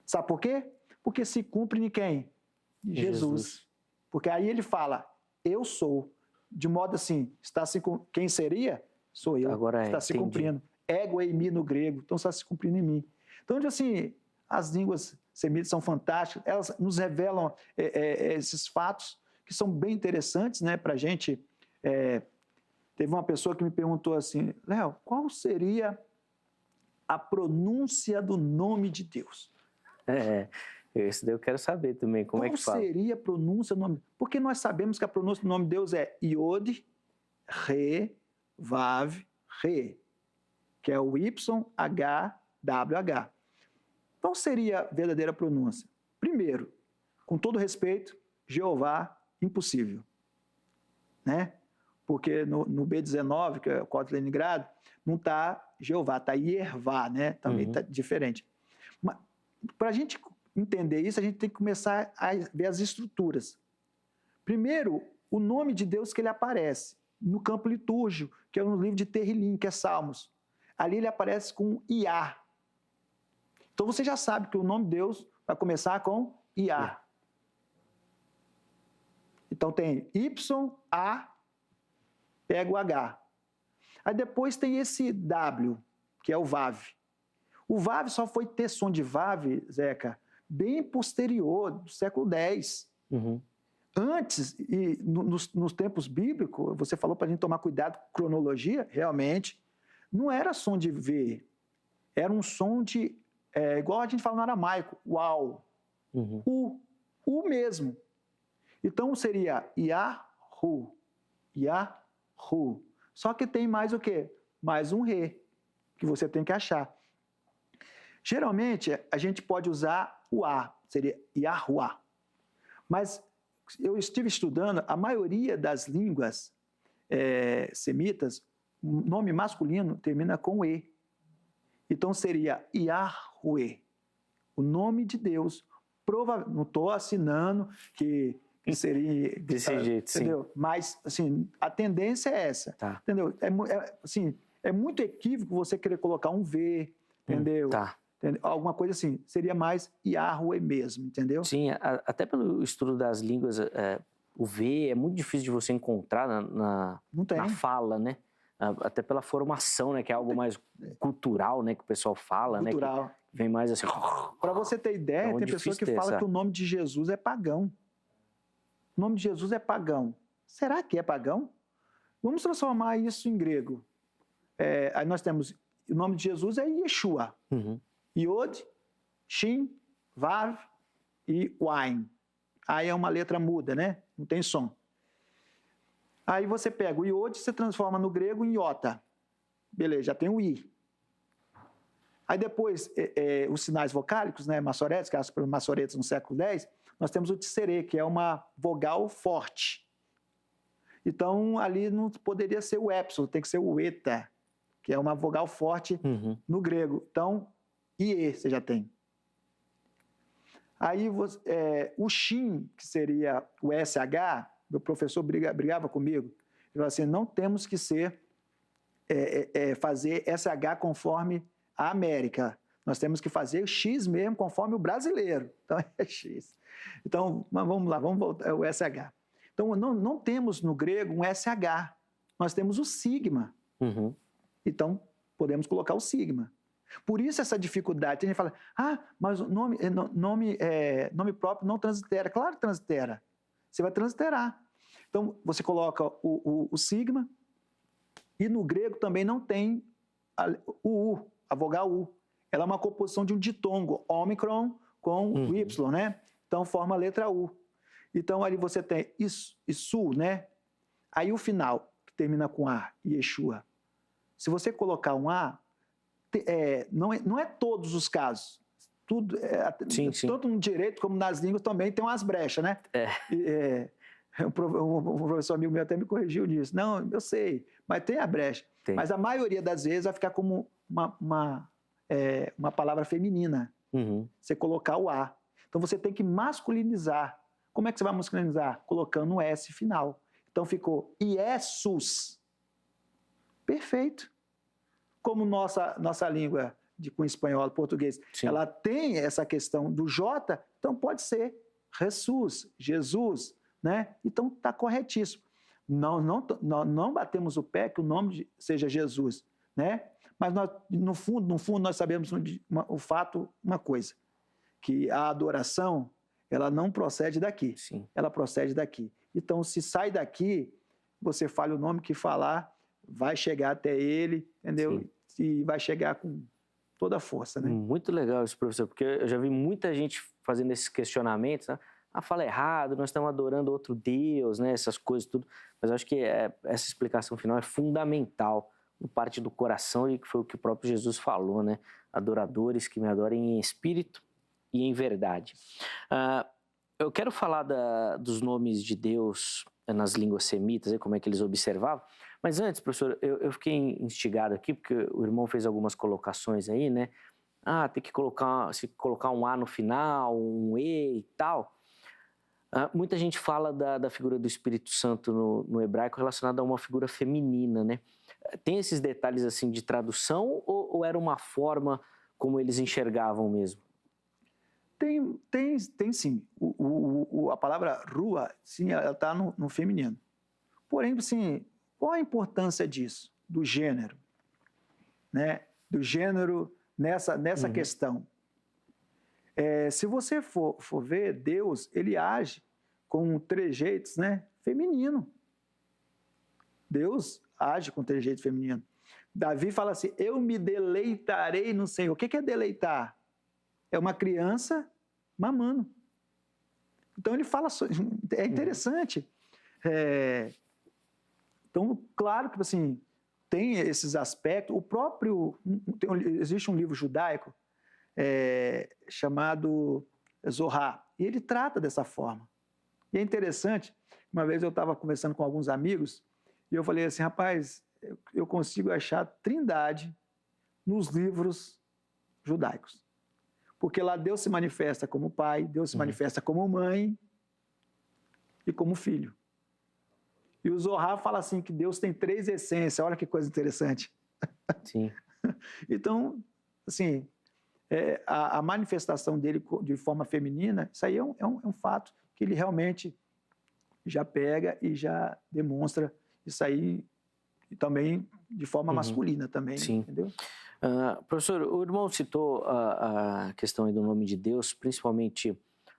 Sabe por quê? Porque se cumpre em quem? Jesus. Porque aí ele fala, eu sou. De modo assim, quem seria? Sou eu. Agora está se cumprindo. Ego eimi no grego. Então está se cumprindo em mim. Então, assim, as línguas semitas são fantásticas. Elas nos revelam esses fatos que são bem interessantes, né, para a gente. Teve uma pessoa que me perguntou assim, Léo, qual seria a pronúncia do nome de Deus? Isso daí eu quero saber também, como é que fala. Qual seria a pronúncia do nome? Porque nós sabemos que a pronúncia do nome de Deus é Iod, Re, Vav, Re, que é o YHWH. Qual seria a verdadeira pronúncia? Primeiro, com todo respeito, Jeová, impossível. Né? Porque no B19, que é o Código de Leningrado, não está Jeová, está Iervá, né? Também está diferente. Mas, para a gente entender isso, a gente tem que começar a ver as estruturas. Primeiro, o nome de Deus que ele aparece no campo litúrgico, que é no livro de Terrilim, que é Salmos. Ali ele aparece com Iá. Então você já sabe que o nome de Deus vai começar com Iá. Então tem Y, A, pega o H. Aí depois tem esse W, que é o Vav. O Vav só foi ter som de Vav, Zeca, bem posterior, do século X. Antes, e nos tempos bíblicos, você falou para a gente tomar cuidado com cronologia, realmente, não era som de V, era um som de, igual a gente fala no aramaico, uau, U mesmo. Então seria Yahu, Yahu. Só que tem mais o quê? Mais um Re, que você tem que achar. Geralmente, a gente pode usar o A, seria Yahuá. Mas eu estive estudando, a maioria das línguas semitas, o nome masculino termina com E. Então seria Yahweh, o nome de Deus. Não estou assinando que seria desse jeito, entendeu? Sim. Mas assim, a tendência é essa. Tá. Entendeu? Assim, é muito equívoco você querer colocar um V, entendeu? Tá. Entendeu? Alguma coisa assim, seria mais Yahweh mesmo, entendeu? Sim, até pelo estudo das línguas, o V é muito difícil de você encontrar na fala, né? até pela formação, né? Que é algo mais cultural, né? Que o pessoal fala, Cultural. né? Que vem mais assim... Para você ter ideia, tem pessoa que fala que o nome de Jesus é pagão. O nome de Jesus é pagão. Será que é pagão? Vamos transformar isso em grego. Aí nós temos, o nome de Jesus é Yeshua. Yod, Shin, Vav e Wain. Aí é uma letra muda, né? Não tem som. Aí você pega o Yod e você transforma no grego em Iota. Beleza, já tem o I. Aí depois, os sinais vocálicos, né, maçoretos, que eram os maçoretos no século X, nós temos o Tserê, que é uma vogal forte. Então, ali não poderia ser o épsilon, tem que ser o eta, que é uma vogal forte no grego. Então, IE você já tem. Aí, o Shin, que seria o SH, meu professor brigava comigo. Ele falou assim, não temos que fazer SH conforme a América. Nós temos que fazer X mesmo, conforme o brasileiro. Então, é X. Então, vamos lá, vamos voltar ao SH. Então, não temos no grego um SH. Nós temos o sigma. Então, podemos colocar o sigma. Por isso essa dificuldade. Tem gente que fala, mas o nome próprio não translitera. Claro que translitera. Você vai transliterar. Então, você coloca o sigma, e no grego também não tem o U, a vogal U. Ela é uma composição de um ditongo, ômicron com o Y, né? Então, forma a letra U. Então, ali você tem Isu, né? Aí o final, que termina com A, Yeshua. Se você colocar um A, não é todos os casos. Tudo, tanto no direito como nas línguas também tem umas brechas, né? Um professor amigo meu até me corrigiu nisso. Não, eu sei, mas tem a brecha. Tem. Mas a maioria das vezes vai ficar como uma palavra feminina. Você colocar o A. Então você tem que masculinizar. Como é que você vai masculinizar? Colocando um S final. Então ficou Iesus. Perfeito. Como nossa língua com espanhol, português, ela tem essa questão do J, então pode ser Jesus, né? Então está corretíssimo. Não batemos o pé que o nome seja Jesus, né? Mas nós, no fundo, nós sabemos uma coisa, que a adoração, ela não procede daqui, ela procede daqui. Então, se sai daqui, você fala o nome que falar, vai chegar até ele, entendeu? E vai chegar com toda a força, né? Muito legal isso, professor, porque eu já vi muita gente fazendo esses questionamentos, né? Fala errado, nós estamos adorando outro Deus, né? Essas coisas tudo. Mas eu acho que essa explicação final é fundamental, parte do coração, e que foi o que o próprio Jesus falou, né? Adoradores que me adorem em espírito e em verdade. Eu quero falar dos nomes de Deus nas línguas semitas, como é que eles observavam. Mas antes, professor, eu fiquei instigado aqui, porque o irmão fez algumas colocações aí, né? Tem que colocar um A no final, um E e tal. Muita gente fala da figura do Espírito Santo no hebraico relacionada a uma figura feminina, né? Tem esses detalhes assim de tradução ou era uma forma como eles enxergavam mesmo? Tem sim. A palavra rua, sim, ela está no feminino. Porém, assim, qual a importância disso, do gênero? Né? Do gênero nessa questão. Se você for ver, Deus, ele age com trejeitos, né, feminino. Deus age com trejeito feminino. Davi fala assim, eu me deleitarei no Senhor. O que é deleitar? É uma criança mamando. Então ele fala, é interessante. Então, claro que assim, tem esses aspectos. Existe um livro judaico chamado Zohar, e ele trata dessa forma. E é interessante, uma vez eu estava conversando com alguns amigos, e eu falei assim, rapaz, eu consigo achar trindade nos livros judaicos. Porque lá Deus se manifesta como pai, Deus se manifesta como mãe e como filho. E o Zohar fala assim que Deus tem 3 essências, olha que coisa interessante. Sim. Então, assim, a manifestação dele de forma feminina, isso aí é um fato que ele realmente já pega e já demonstra isso aí e também de forma masculina também, Sim. entendeu? Professor, o irmão citou a questão aí do nome de Deus, principalmente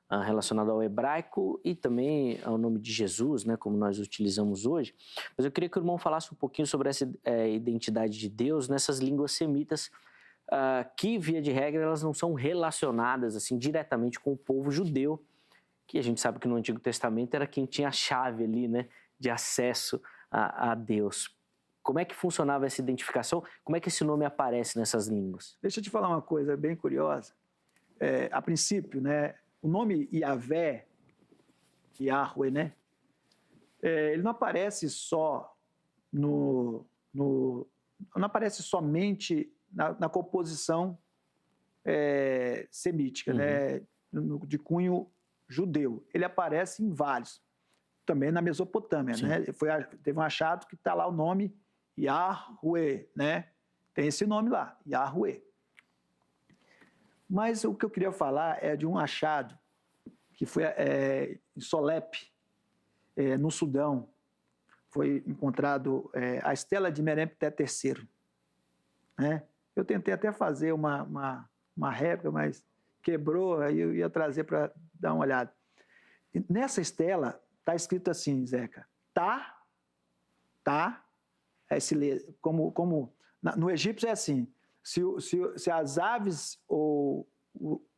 relacionado ao hebraico e também ao nome de Jesus, né, como nós utilizamos hoje. Mas eu queria que o irmão falasse um pouquinho sobre essa identidade de Deus nessas línguas semitas, que, via de regra, elas não são relacionadas assim diretamente com o povo judeu, que a gente sabe que no Antigo Testamento era quem tinha a chave ali, né, de acesso a Deus. Como é que funcionava essa identificação? Como é que esse nome aparece nessas línguas? Deixa eu te falar uma coisa bem curiosa. A princípio, né, o nome Yahvé, Yahweh, né, ele não aparece só não aparece somente na composição semítica, né, de cunho judeu. Ele aparece em vários. Também na Mesopotâmia, né? Teve um achado que está lá o nome Yahweh, né? Tem esse nome lá, Yahweh. Mas o que eu queria falar é de um achado que foi em Solep, no Sudão. Foi encontrado a estela de Merempté III, né? Eu tentei até fazer uma réplica, mas quebrou, aí eu ia trazer para dar uma olhada. E nessa estela está escrito assim, Zeca, no egípcio é assim, se as aves ou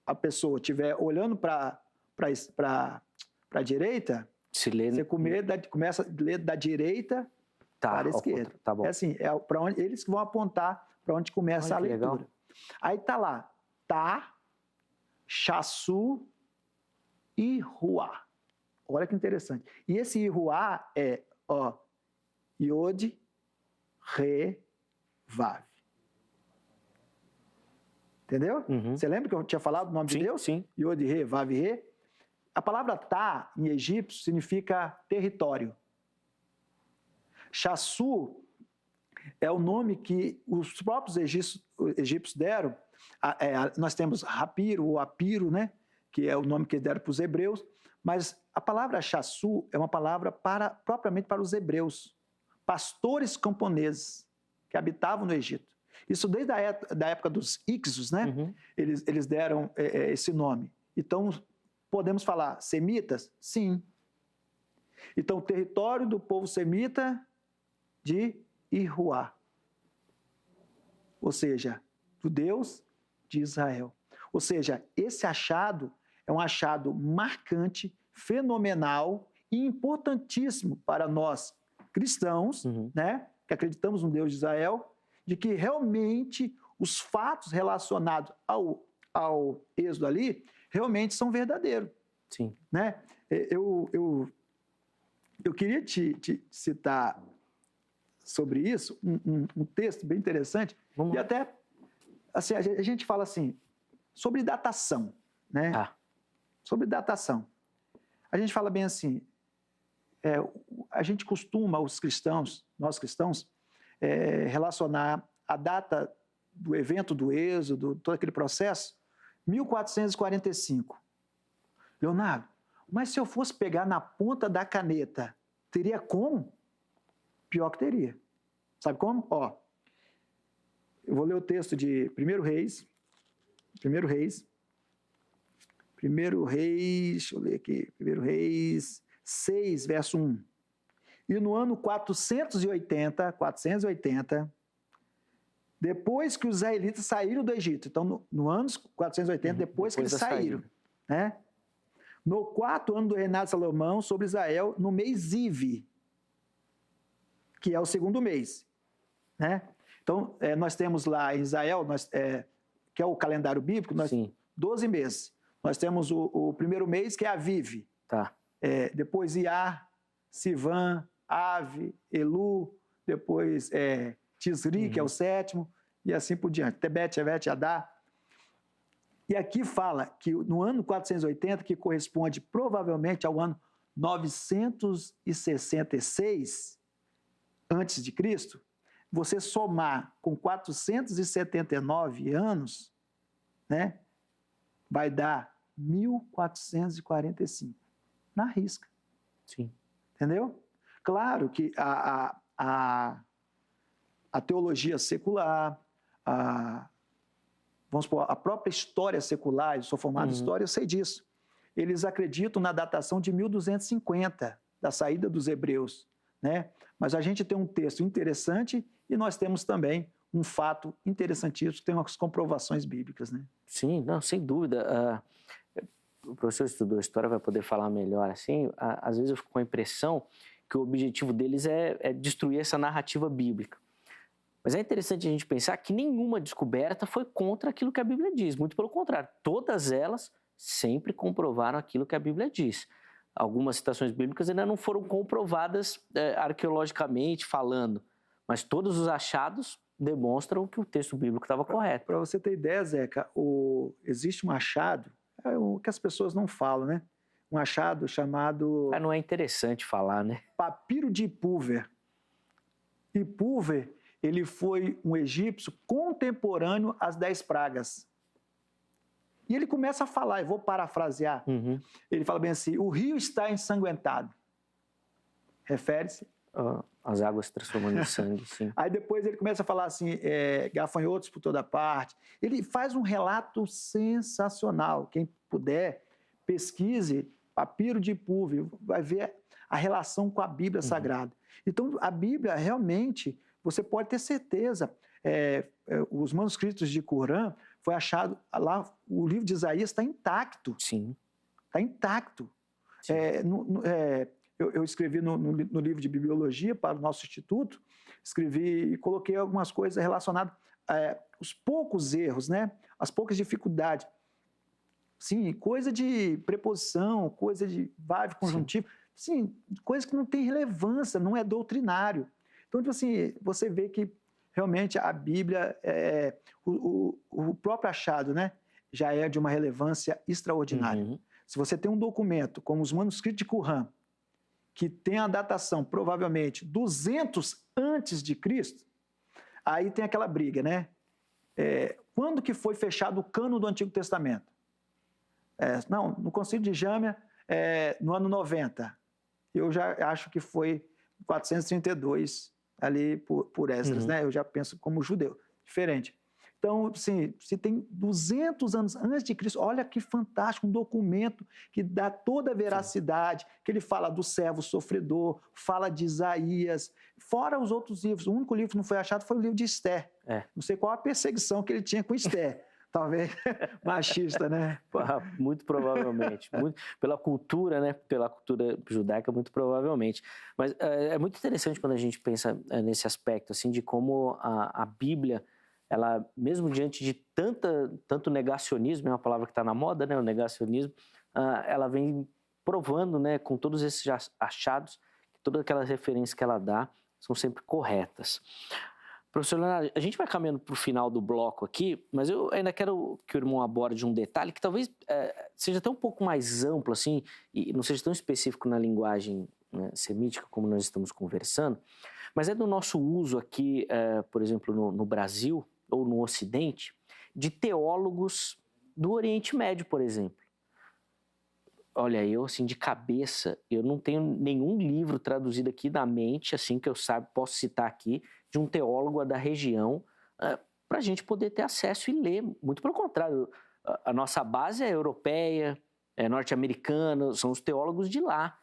a pessoa estiver olhando para a direita, você começa a ler da direita para a esquerda. Tá bom. É assim, para onde eles vão apontar para onde começa a leitura. Legal. Aí está lá, Chassu e Ruá. Olha que interessante. E esse Iruá é, Iod, Re, Vav. Entendeu? Você lembra que eu tinha falado o nome de Deus? Sim. Iod, Re, Vav, Re. A palavra Tá, em egípcio, significa território. Chassu é o nome que os próprios egípcios deram. Nós temos Rapiro ou Apiro, né? Que é o nome que deram para os hebreus. Mas a palavra Chassu é uma palavra propriamente para os hebreus, pastores camponeses que habitavam no Egito. Isso desde a época dos Ixos, né? Eles deram esse nome. Então, podemos falar semitas? Sim. Então, o território do povo semita de Iruá, ou seja, do Deus de Israel. Ou seja, esse achado é um achado marcante, fenomenal e importantíssimo para nós cristãos, né, que acreditamos no Deus de Israel, de que realmente os fatos relacionados ao êxodo ali realmente são verdadeiros. Sim. Né? Eu queria te citar sobre isso um texto bem interessante. E até assim, a gente fala assim sobre datação, né? Sobre datação. A gente fala bem assim, a gente costuma, nós cristãos, relacionar a data do evento do êxodo, todo aquele processo, 1445. Leonardo, mas se eu fosse pegar na ponta da caneta, teria como? Pior que teria. Sabe como? Eu vou ler o texto de 1 Reis, deixa eu ler aqui, 1 Reis 6, verso 1. E no ano 480, depois que os israelitas saíram do Egito, então no ano 480, depois que eles saíram, né? No 4º ano do reinado de Salomão sobre Israel, no mês Ive, que é o 2º mês, né? Então, nós temos lá em Israel, que é o calendário bíblico, 12 meses. Nós temos o primeiro mês, que é Aviv. Tá. Depois Iar, Sivan, Ave, Elu, depois Tisri, que é o 7º, e assim por diante. Tebet, Evet, Adá. E aqui fala que no ano 480, que corresponde provavelmente ao ano 966 antes de Cristo, você somar com 479 anos, né, vai dar 1445. Na risca. Sim. Entendeu? Claro que a teologia secular, vamos supor, a própria história secular, eu sou formado em história, eu sei disso. Eles acreditam na datação de 1250, da saída dos hebreus, né? Mas a gente tem um texto interessante e nós temos também um fato interessantíssimo, que tem umas comprovações bíblicas, né? Sim, não, sem dúvida. O professor estudou história, vai poder falar melhor assim. Às vezes eu fico com a impressão que o objetivo deles é destruir essa narrativa bíblica. Mas é interessante a gente pensar que nenhuma descoberta foi contra aquilo que a Bíblia diz. Muito pelo contrário, todas elas sempre comprovaram aquilo que a Bíblia diz. Algumas citações bíblicas ainda não foram comprovadas arqueologicamente falando, mas todos os achados demonstram que o texto bíblico estava correto. Para você ter ideia, Zeca, existe um achado, o que as pessoas não falam, né? Um achado chamado... Não é interessante falar, né? Papiro de Ipúver. Ipúver, ele foi um egípcio contemporâneo às 10 pragas. E ele começa a falar, eu vou parafrasear, ele fala bem assim, o rio está ensanguentado. Refere-se... As águas se transformando em sangue, sim. Aí depois ele começa a falar assim, gafanhotos por toda parte. Ele faz um relato sensacional. Quem puder, pesquise Papiro de Ipúver, vai ver a relação com a Bíblia Sagrada. Então, a Bíblia, realmente, você pode ter certeza, os manuscritos de Qumran, foi achado lá, o livro de Isaías está intacto. Sim. Está intacto. Sim. Eu escrevi no livro de bibliologia para o nosso instituto, escrevi e coloquei algumas coisas relacionadas aos poucos erros, né? As poucas dificuldades. Sim, coisa de preposição, coisa de verbo conjuntivo, sim, coisa que não tem relevância, não é doutrinário. Então, tipo assim, você vê que realmente a Bíblia, o próprio achado, né, já é de uma relevância extraordinária. Se você tem um documento, como os manuscritos de Qumran, que tem a datação, provavelmente, 200 antes de Cristo, aí tem aquela briga, né? Quando que foi fechado o cânon do Antigo Testamento? No Concílio de Jâmia, no ano 90. Eu já acho que foi 432, ali por Esdras, né? Eu já penso como judeu, diferente. Então, assim, se tem 200 anos antes de Cristo, olha que fantástico, um documento que dá toda a veracidade, que ele fala do servo sofredor, fala de Isaías, fora os outros livros. O único livro que não foi achado foi o livro de Esther. Não sei qual a perseguição que ele tinha com Esther. Talvez machista, né? Muito provavelmente. Pela cultura, né? Pela cultura judaica, muito provavelmente. Mas é muito interessante quando a gente pensa nesse aspecto, assim, de como a Bíblia, ela, mesmo diante de tanto negacionismo, é uma palavra que está na moda, né? O negacionismo, ela vem provando, né? Com todos esses achados, que todas aquelas referências que ela dá são sempre corretas. Professor Leonardo, a gente vai caminhando para o final do bloco aqui, mas eu ainda quero que o irmão aborde um detalhe que talvez seja até um pouco mais amplo, assim, e não seja tão específico na linguagem, né, semítica como nós estamos conversando, mas é do nosso uso aqui, por exemplo, no Brasil ou no Ocidente, de teólogos do Oriente Médio, por exemplo. Olha, eu, assim, de cabeça, eu não tenho nenhum livro traduzido aqui na mente, assim, que eu posso citar aqui, de um teólogo da região, para a gente poder ter acesso e ler. Muito pelo contrário, a nossa base é europeia, é norte-americana, são os teólogos de lá.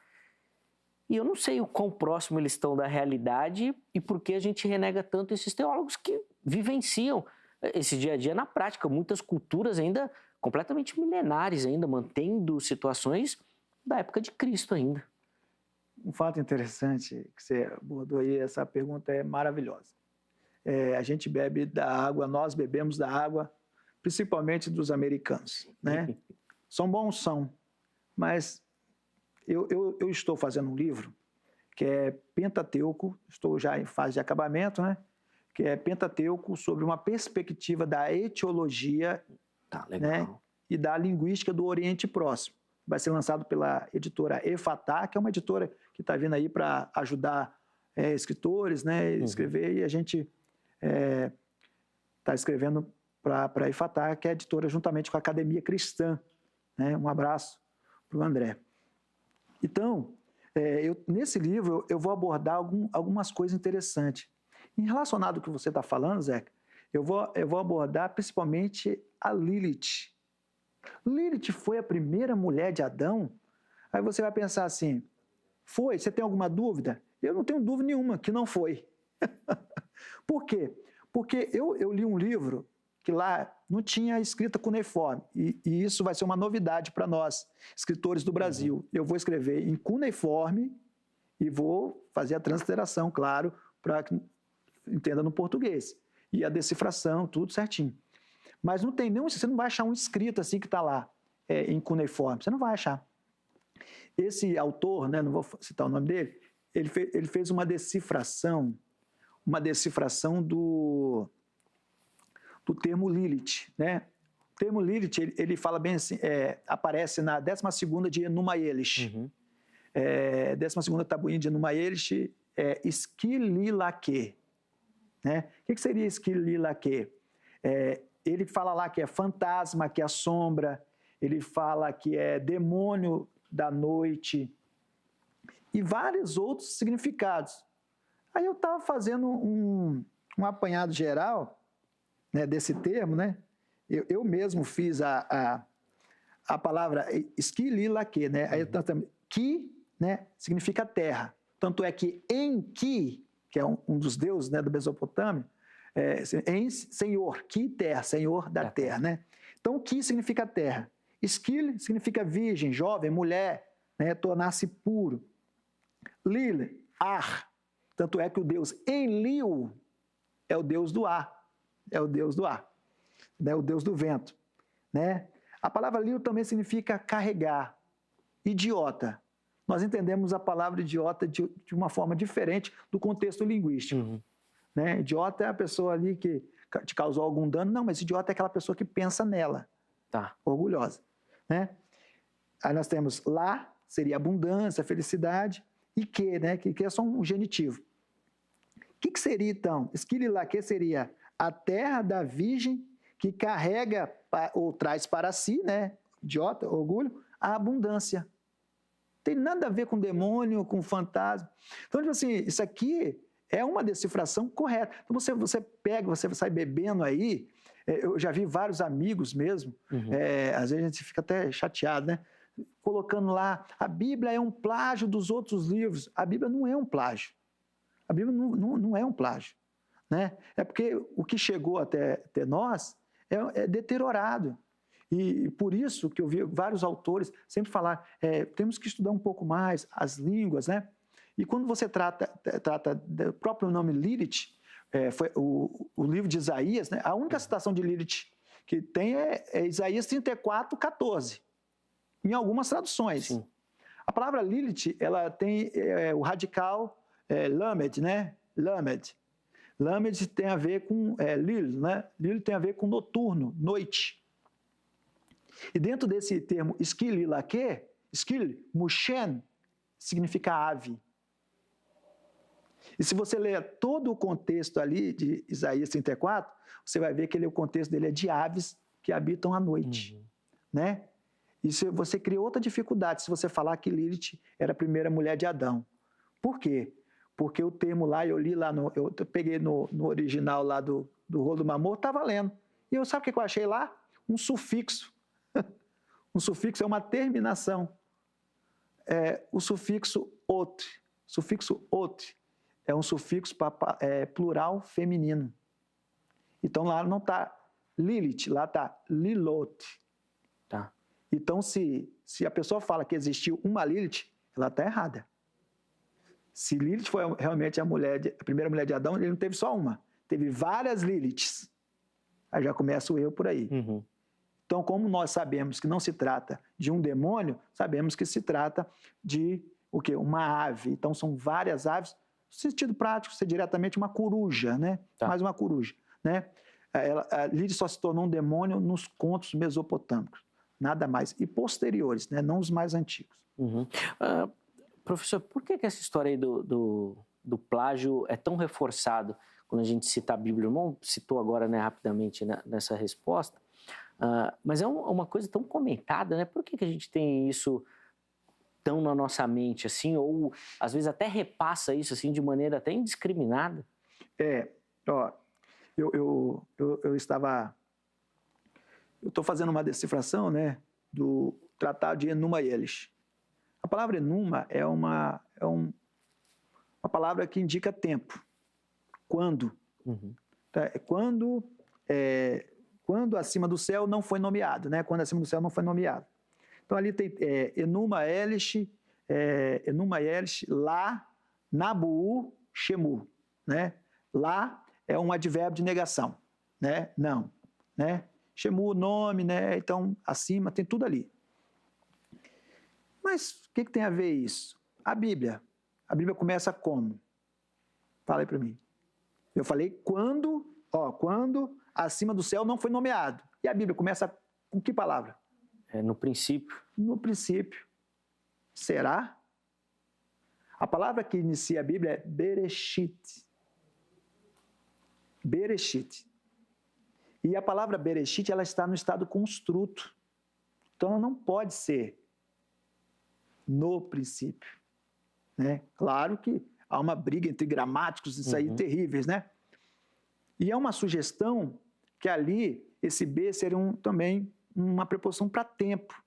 E eu não sei o quão próximo eles estão da realidade e por que a gente renega tanto esses teólogos que vivenciam esse dia a dia na prática. Muitas culturas ainda completamente milenares, ainda mantendo situações da época de Cristo ainda. Um fato interessante que você abordou aí, essa pergunta é maravilhosa. A gente bebe da água, nós bebemos da água, principalmente dos americanos, né? São bons, são, mas eu estou fazendo um livro que é Pentateuco, estou já em fase de acabamento, né? Que é Pentateuco sobre uma perspectiva da etiologia, né? E da linguística do Oriente Próximo. Vai ser lançado pela editora Efatá, que é uma editora que está vindo aí para ajudar escritores, né, escrever, e a gente está escrevendo para a Efatá, que é a editora juntamente com a Academia Cristã. Né? Um abraço para o André. Então, nesse livro eu vou abordar algumas coisas interessantes. Em relacionado ao que você está falando, Zeca, eu vou abordar principalmente a Lilith. Lilith foi a primeira mulher de Adão? Aí você vai pensar assim, foi? Você tem alguma dúvida? Eu não tenho dúvida nenhuma que não foi. Por quê? Porque eu li um livro que lá não tinha escrita cuneiforme, e isso vai ser uma novidade para nós, escritores do Brasil. Eu vou escrever em cuneiforme e vou fazer a transliteração, claro, para que entenda no português. E a decifração, tudo certinho. Mas não tem nenhum, você não vai achar um escrito assim que está lá, em cuneiforme, você não vai achar. Esse autor, né, não vou citar o nome dele, ele fez uma decifração do termo Lilith, né? O termo Lilith, ele fala bem assim, aparece na 12ª de Enuma Elish. 12ª tabuinha de Enuma Elish é Esquililaque, né? O que seria Esquililaque? Ele fala lá que é fantasma, que é sombra, ele fala que é demônio da noite e vários outros significados. Aí eu estava fazendo um apanhado geral, né, desse termo, né? Eu mesmo fiz a palavra esquililaque, né? Aí, Ki, né, significa terra. Tanto é que Enki, que é um dos deuses, né, do Mesopotâmia, Senhor, Ki, terra, Senhor da terra, né? Então, Ki significa terra. Esquil significa virgem, jovem, mulher, né, tornar-se puro. Lil, ar. Tanto é que o deus Enlil é o deus do ar. É o deus do ar, né? O deus do vento, né? A palavra Lil também significa carregar. Idiota. Nós entendemos a palavra idiota de uma forma diferente do contexto linguístico. Né? Idiota é a pessoa ali que te causou algum dano. Não, mas idiota é aquela pessoa que pensa nela. Tá. Orgulhosa. Né? Aí nós temos lá, seria abundância, felicidade, e que, né? Que é só um genitivo. O que seria, então? Esquililaque seria a terra da virgem que carrega ou traz para si, né? Idiota, orgulho, a abundância. Tem nada a ver com demônio, com fantasma. Então, tipo assim, isso aqui é uma decifração correta. Então, você pega, você sai bebendo aí, eu já vi vários amigos mesmo, às vezes a gente fica até chateado, né? Colocando lá, a Bíblia é um plágio dos outros livros. A Bíblia não é um plágio. A Bíblia não é um plágio. Né? É porque o que chegou até nós é deteriorado. E por isso que eu vi vários autores sempre falar, temos que estudar um pouco mais as línguas, né? E quando você trata do próprio nome Lilith, foi o livro de Isaías, né? A única citação de Lilith que tem é Isaías 34:14, em algumas traduções. Sim. A palavra Lilith, ela tem o radical lamed, né? Lamed. Lamed tem a ver com Lil, né? Lil tem a ver com noturno, noite. E dentro desse termo esquililaque, esquil, mushen, significa ave. E se você ler todo o contexto ali de Isaías 34, você vai ver que o contexto dele é de aves que habitam à noite. Né? E você cria outra dificuldade se você falar que Lilith era a primeira mulher de Adão. Por quê? Porque o termo lá, eu li lá, eu peguei no original lá do Rolo do Mamor, estava lendo. E sabe o que eu achei lá? Um sufixo. Um sufixo é uma terminação. O sufixo ot. Sufixo ot é um sufixo plural feminino. Então lá não está Lilith, lá está Lilot. Tá. Então se a pessoa fala que existiu uma Lilith, ela está errada. Se Lilith foi realmente a primeira mulher de Adão, ele não teve só uma. Teve várias Liliths. Aí já começa o erro por aí. Então, como nós sabemos que não se trata de um demônio, sabemos que se trata de o quê? Uma ave. Então, são várias aves. No sentido prático, ser diretamente uma coruja, né? Tá. Mais uma coruja, né? A Lilith só se tornou um demônio nos contos mesopotâmicos. Nada mais. E posteriores, né? Não os mais antigos. Professor, por que essa história aí do plágio é tão reforçado quando a gente cita a Bíblia? O irmão citou agora, né, rapidamente nessa resposta, mas é uma coisa tão comentada, né? Por que a gente tem isso tão na nossa mente, assim, ou às vezes até repassa isso assim, de maneira até indiscriminada? Eu estou fazendo uma decifração, né, do Tratado de Enuma Elish. A palavra Enuma é uma palavra que indica tempo. Quando? Tá? Quando acima do céu não foi nomeado, né? Quando acima do céu não foi nomeado. Então ali tem Enuma Elish, Lá, Nabu, Shemu, né? Lá é um advérbio de negação, né? Não, né? Shemu, nome, né? Então acima tem tudo ali. Mas o que tem a ver isso? A Bíblia começa como? Fala aí para mim. Eu falei quando acima do céu não foi nomeado. E a Bíblia começa com que palavra? No princípio. No princípio. Será? A palavra que inicia a Bíblia é Bereshit. Bereshit. E a palavra Bereshit, ela está no estado construto. Então, ela não pode ser no princípio, né? Claro que há uma briga entre gramáticos, isso aí, terríveis, né? E é uma sugestão que ali, esse B seria também uma preposição para tempo.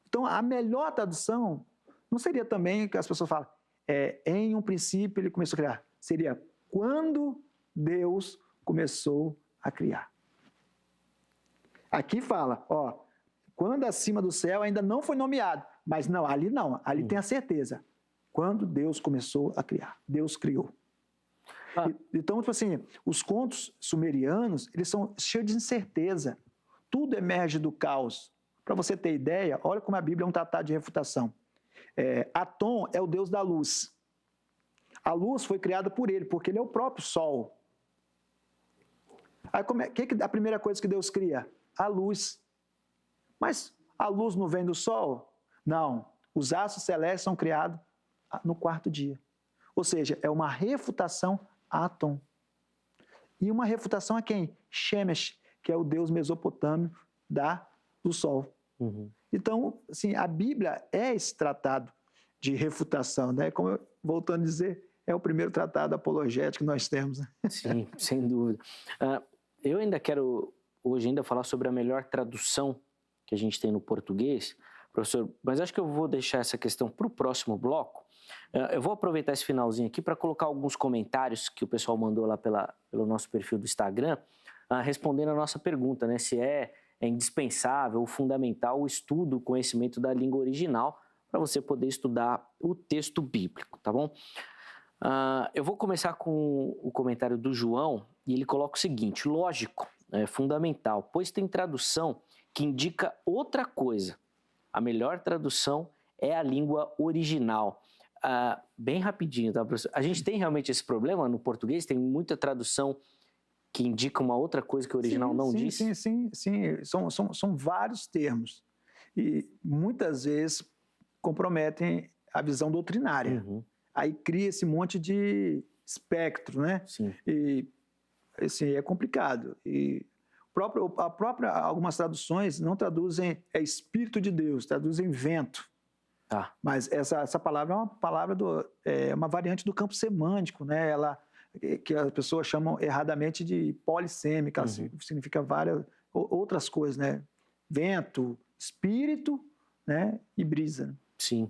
Então, a melhor tradução não seria também que as pessoas falam, em um princípio ele começou a criar. Seria quando Deus começou a criar. Aqui fala, quando acima do céu ainda não foi nomeado. Mas não, ali tem a certeza. Quando Deus começou a criar. Deus criou. Então, tipo assim, os contos sumerianos, eles são cheios de incerteza. Tudo emerge do caos. Para você ter ideia, olha como a Bíblia é um tratado de refutação. Atom é o deus da luz. A luz foi criada por ele, porque ele é o próprio sol. Aí, a primeira coisa que Deus cria? A luz. Mas a luz não vem do sol? Não. Os astros celestes são criados no quarto dia. Ou seja, é uma refutação a Atom. E uma refutação a quem? Shemesh, que é o deus mesopotâmio do sol. Então, assim, a Bíblia é esse tratado de refutação, né? Como voltando a dizer, é o primeiro tratado apologético que nós temos. Sim, sem dúvida. Eu ainda quero hoje falar sobre a melhor tradução que a gente tem no português, professor, mas acho que eu vou deixar essa questão para o próximo bloco. Eu vou aproveitar esse finalzinho aqui para colocar alguns comentários que o pessoal mandou lá pelo nosso perfil do Instagram, respondendo a nossa pergunta, né? Se é indispensável ou fundamental o estudo, o conhecimento da língua original para você poder estudar o texto bíblico, tá bom? Eu vou começar com o comentário do João e ele coloca o seguinte: lógico, é fundamental, pois tem tradução que indica outra coisa. A melhor tradução é a língua original. Bem rapidinho, tá, professor? A gente tem realmente esse problema no português? Tem muita tradução que indica uma outra coisa que o original não diz? Sim. São vários termos. E muitas vezes comprometem a visão doutrinária. Aí cria esse monte de espectro, né? Sim. E assim, é complicado. E algumas traduções não traduzem Espírito de Deus, traduzem vento. Mas essa palavra é uma palavra uma variante do campo semântico, né? Que as pessoas chamam erradamente de polissêmica, ela significa várias outras coisas, né? Vento, espírito, né? E brisa. Sim.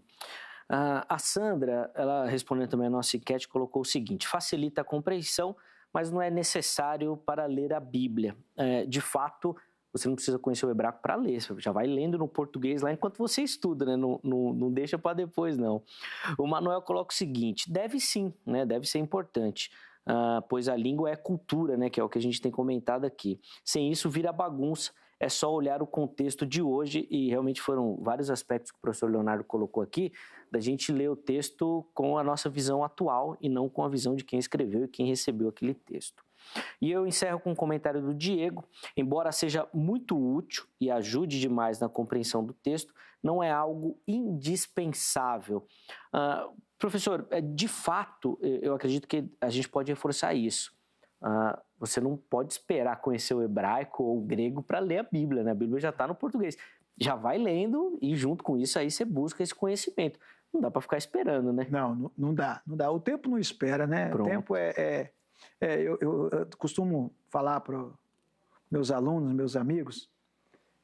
A Sandra, ela respondendo também a nossa enquete, colocou o seguinte: facilita a compreensão, mas não é necessário para ler a Bíblia. De fato, você não precisa conhecer o hebraico para ler, você já vai lendo no português lá enquanto você estuda, né? Não deixa para depois, não. O Manuel coloca o seguinte: deve sim, né? Deve ser importante, pois a língua é cultura, né? Que é o que a gente tem comentado aqui. Sem isso, vira bagunça. É só olhar o contexto de hoje, e realmente foram vários aspectos que o professor Leonardo colocou aqui, da gente ler o texto com a nossa visão atual e não com a visão de quem escreveu e quem recebeu aquele texto. E eu encerro com um comentário do Diego: embora seja muito útil e ajude demais na compreensão do texto, não é algo indispensável. Professor, de fato, eu acredito que a gente pode reforçar isso. Você não pode esperar conhecer o hebraico ou o grego para ler a Bíblia, né? A Bíblia já está no português. Já vai lendo e junto com isso aí você busca esse conhecimento. Não dá para ficar esperando, né? Não dá. O tempo não espera, né? Pronto. O tempo Eu costumo falar para meus alunos, meus amigos,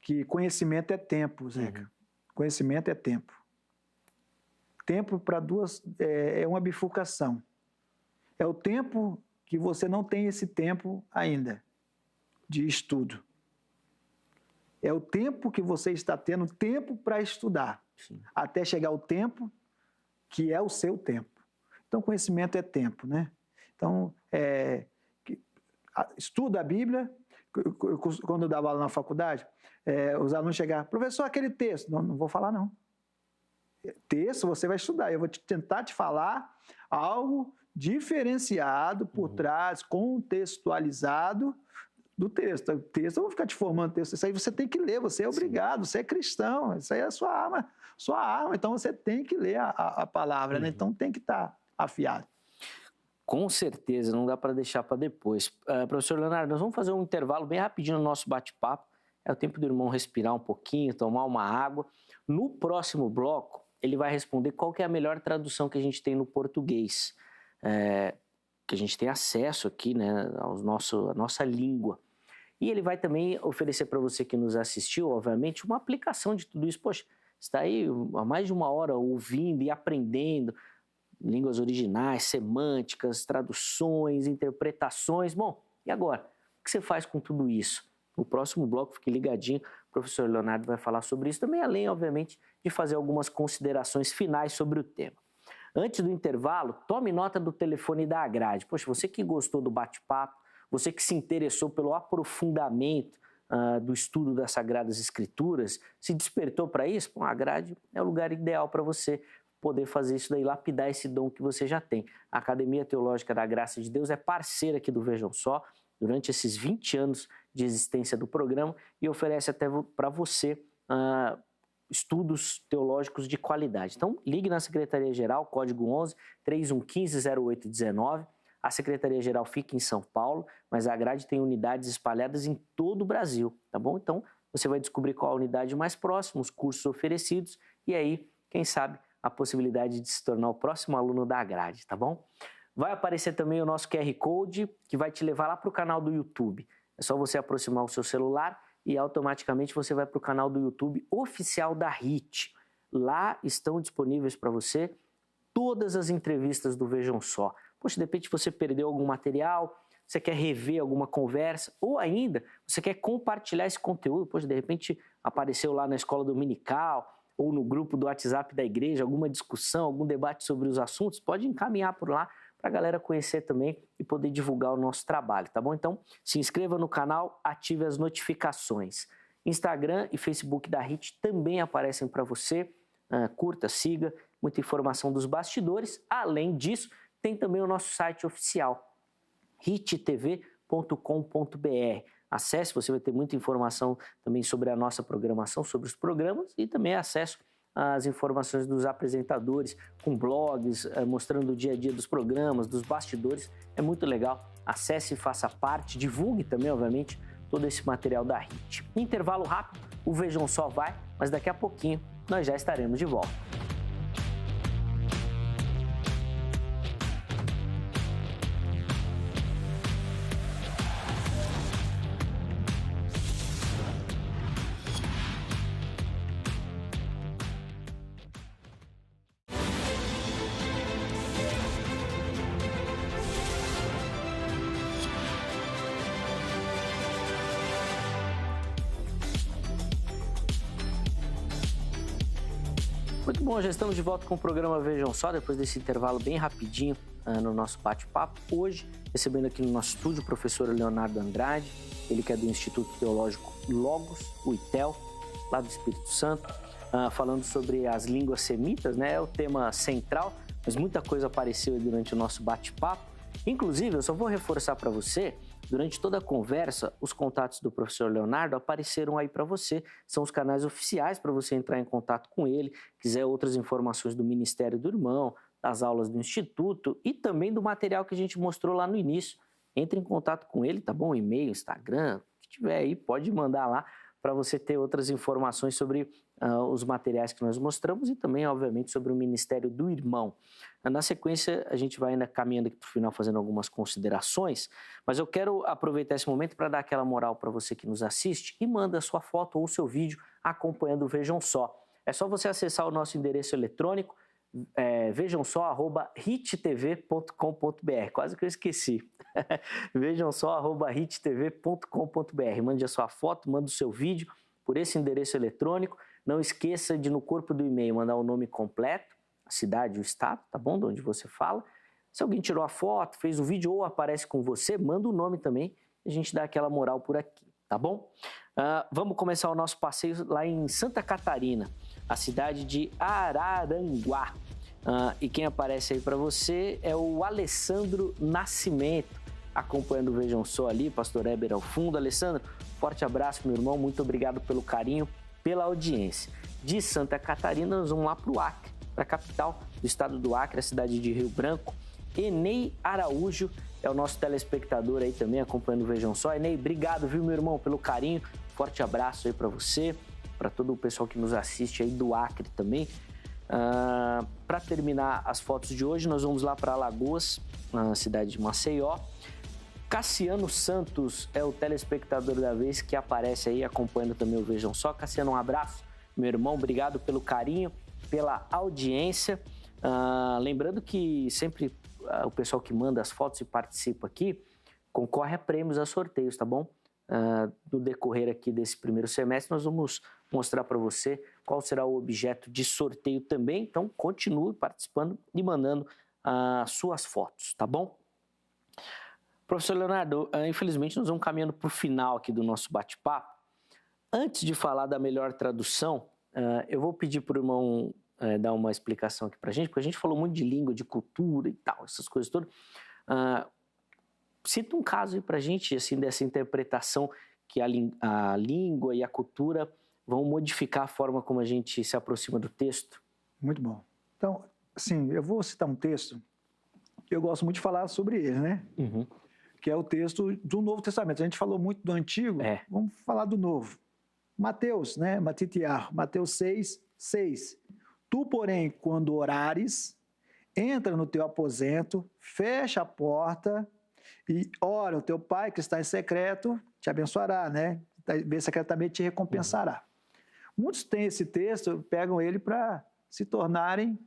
que conhecimento é tempo, Zeca. Conhecimento é tempo. Tempo para duas é uma bifurcação. É o tempo que você não tem esse tempo ainda de estudo. É o tempo que você está tendo tempo para estudar, sim, até chegar o tempo que é o seu tempo. Então, conhecimento é tempo, né? Então, estuda a Bíblia. Quando eu dava aula na faculdade, os alunos chegavam, professor, aquele texto. Não vou falar, não. Texto você vai estudar. Eu vou tentar te falar algo diferenciado por trás, contextualizado do texto. O texto, eu vou ficar te formando texto. Isso aí você tem que ler, você é obrigado, você é cristão, isso aí é a sua arma. Então, você tem que ler a palavra, né? Então, tem que estar afiado. Com certeza, não dá para deixar para depois. Professor Leonardo, nós vamos fazer um intervalo bem rapidinho no nosso bate-papo. É o tempo do irmão respirar um pouquinho, tomar uma água. No próximo bloco, ele vai responder qual que é a melhor tradução que a gente tem no português. Que a gente tem acesso aqui, né, à nossa língua. E ele vai também oferecer para você que nos assistiu, obviamente, uma aplicação de tudo isso. Poxa, está aí há mais de uma hora ouvindo e aprendendo línguas originais, semânticas, traduções, interpretações. Bom, e agora? O que você faz com tudo isso? No próximo bloco, fique ligadinho, o professor Leonardo vai falar sobre isso também, além, obviamente, de fazer algumas considerações finais sobre o tema. Antes do intervalo, tome nota do telefone da Agrade. Poxa, você que gostou do bate-papo, você que se interessou pelo aprofundamento do estudo das Sagradas Escrituras, se despertou para isso, a Agrade é o lugar ideal para você poder fazer isso daí, lapidar esse dom que você já tem. A Academia Teológica da Graça de Deus é parceira aqui do Vejam Só, durante esses 20 anos de existência do programa, e oferece até para você estudos teológicos de qualidade. Então, ligue na Secretaria-Geral, código 11 3115 0819. A Secretaria-Geral fica em São Paulo, mas a Grade tem unidades espalhadas em todo o Brasil, tá bom? Então, você vai descobrir qual a unidade mais próxima, os cursos oferecidos, e aí, quem sabe, a possibilidade de se tornar o próximo aluno da Grade, tá bom? Vai aparecer também o nosso QR Code, que vai te levar lá para o canal do YouTube. É só você aproximar o seu celular e automaticamente você vai para o canal do YouTube oficial da HIT. Lá estão disponíveis para você todas as entrevistas do Vejam Só. Poxa, de repente você perdeu algum material, você quer rever alguma conversa, ou ainda você quer compartilhar esse conteúdo. Poxa, de repente apareceu lá na escola dominical ou no grupo do WhatsApp da igreja alguma discussão, algum debate sobre os assuntos, pode encaminhar por lá para a galera conhecer também e poder divulgar o nosso trabalho, tá bom? Então, se inscreva no canal, ative as notificações. Instagram e Facebook da HIT também aparecem para você. Curta, siga, muita informação dos bastidores. Além disso, tem também o nosso site oficial, hittv.com.br. Acesse, você vai ter muita informação também sobre a nossa programação, sobre os programas e também acesso às informações dos apresentadores, com blogs, mostrando o dia a dia dos programas, dos bastidores. É muito legal. Acesse e faça parte, divulgue também, obviamente, todo esse material da HIT. Intervalo rápido, o Vejam Só vai, mas daqui a pouquinho nós já estaremos de volta. Muito bom, já estamos de volta com o programa Vejam Só, depois desse intervalo bem rapidinho no nosso bate-papo. Hoje, recebendo aqui no nosso estúdio o professor Leonardo Andrade, ele que é do Instituto Teológico Logos, o ITEL, lá do Espírito Santo, falando sobre as línguas semitas, né? É o tema central, mas muita coisa apareceu durante o nosso bate-papo. Inclusive, eu só vou reforçar para você, durante toda a conversa, os contatos do professor Leonardo apareceram aí para você. São os canais oficiais para você entrar em contato com ele. Quiser outras informações do Ministério do Irmão, das aulas do Instituto e também do material que a gente mostrou lá no início. Entre em contato com ele, tá bom? E-mail, Instagram, o que tiver aí, pode mandar lá para você ter outras informações sobre os materiais que nós mostramos e também, obviamente, sobre o Ministério do Irmão. Na sequência, a gente vai ainda caminhando aqui para o final, fazendo algumas considerações, mas eu quero aproveitar esse momento para dar aquela moral para você que nos assiste e manda a sua foto ou o seu vídeo acompanhando o Vejam Só. É só você acessar o nosso endereço eletrônico, vejamsó@hittv.com.br. Quase que eu esqueci. vejamsó@hittv.com.br. Mande a sua foto, manda o seu vídeo por esse endereço eletrônico. Não esqueça de, no corpo do e-mail, mandar o nome completo, a cidade, o estado, tá bom? De onde você fala. Se alguém tirou a foto, fez o vídeo ou aparece com você, manda o nome também e a gente dá aquela moral por aqui, tá bom? Vamos começar o nosso passeio lá em Santa Catarina, a cidade de Araranguá. E quem aparece aí para você é o Alessandro Nascimento, acompanhando o Vejam Só ali, pastor Heber ao fundo. Alessandro, forte abraço, meu irmão, muito obrigado pelo carinho, pela audiência. De Santa Catarina, nós vamos lá para o Acre, para a capital do estado do Acre, a cidade de Rio Branco. Enei Araújo é o nosso telespectador aí também, acompanhando o Vejam Só. Enei, obrigado, viu, meu irmão, pelo carinho. Forte abraço aí para você, para todo o pessoal que nos assiste aí do Acre também. Para terminar as fotos de hoje, nós vamos lá para Alagoas, na cidade de Maceió. Cassiano Santos é o telespectador da vez que aparece aí acompanhando também o Vejam Só. Cassiano, um abraço, meu irmão, obrigado pelo carinho, pela audiência. Lembrando que sempre o pessoal que manda as fotos e participa aqui concorre a prêmios, a sorteios, tá bom? No decorrer aqui desse primeiro semestre, nós vamos mostrar para você qual será o objeto de sorteio também. Então, continue participando e mandando suas fotos, tá bom? Professor Leonardo, infelizmente nós vamos caminhando para o final aqui do nosso bate-papo. Antes de falar da melhor tradução, eu vou pedir para o irmão dar uma explicação aqui para a gente, porque a gente falou muito de língua, de cultura e tal, essas coisas todas. Cita um caso aí para a gente, assim, dessa interpretação que a língua e a cultura vão modificar a forma como a gente se aproxima do texto. Muito bom. Então, assim, eu vou citar um texto, eu gosto muito de falar sobre ele, né? Uhum. Que é o texto do Novo Testamento. A gente falou muito do Antigo, vamos falar do Novo. Mateus, né? Mateus 6:6. Tu, porém, quando orares, entra no teu aposento, fecha a porta e ora, o teu pai que está em secreto te abençoará, né? Bem secretamente te recompensará. Muitos têm esse texto, pegam ele para se tornarem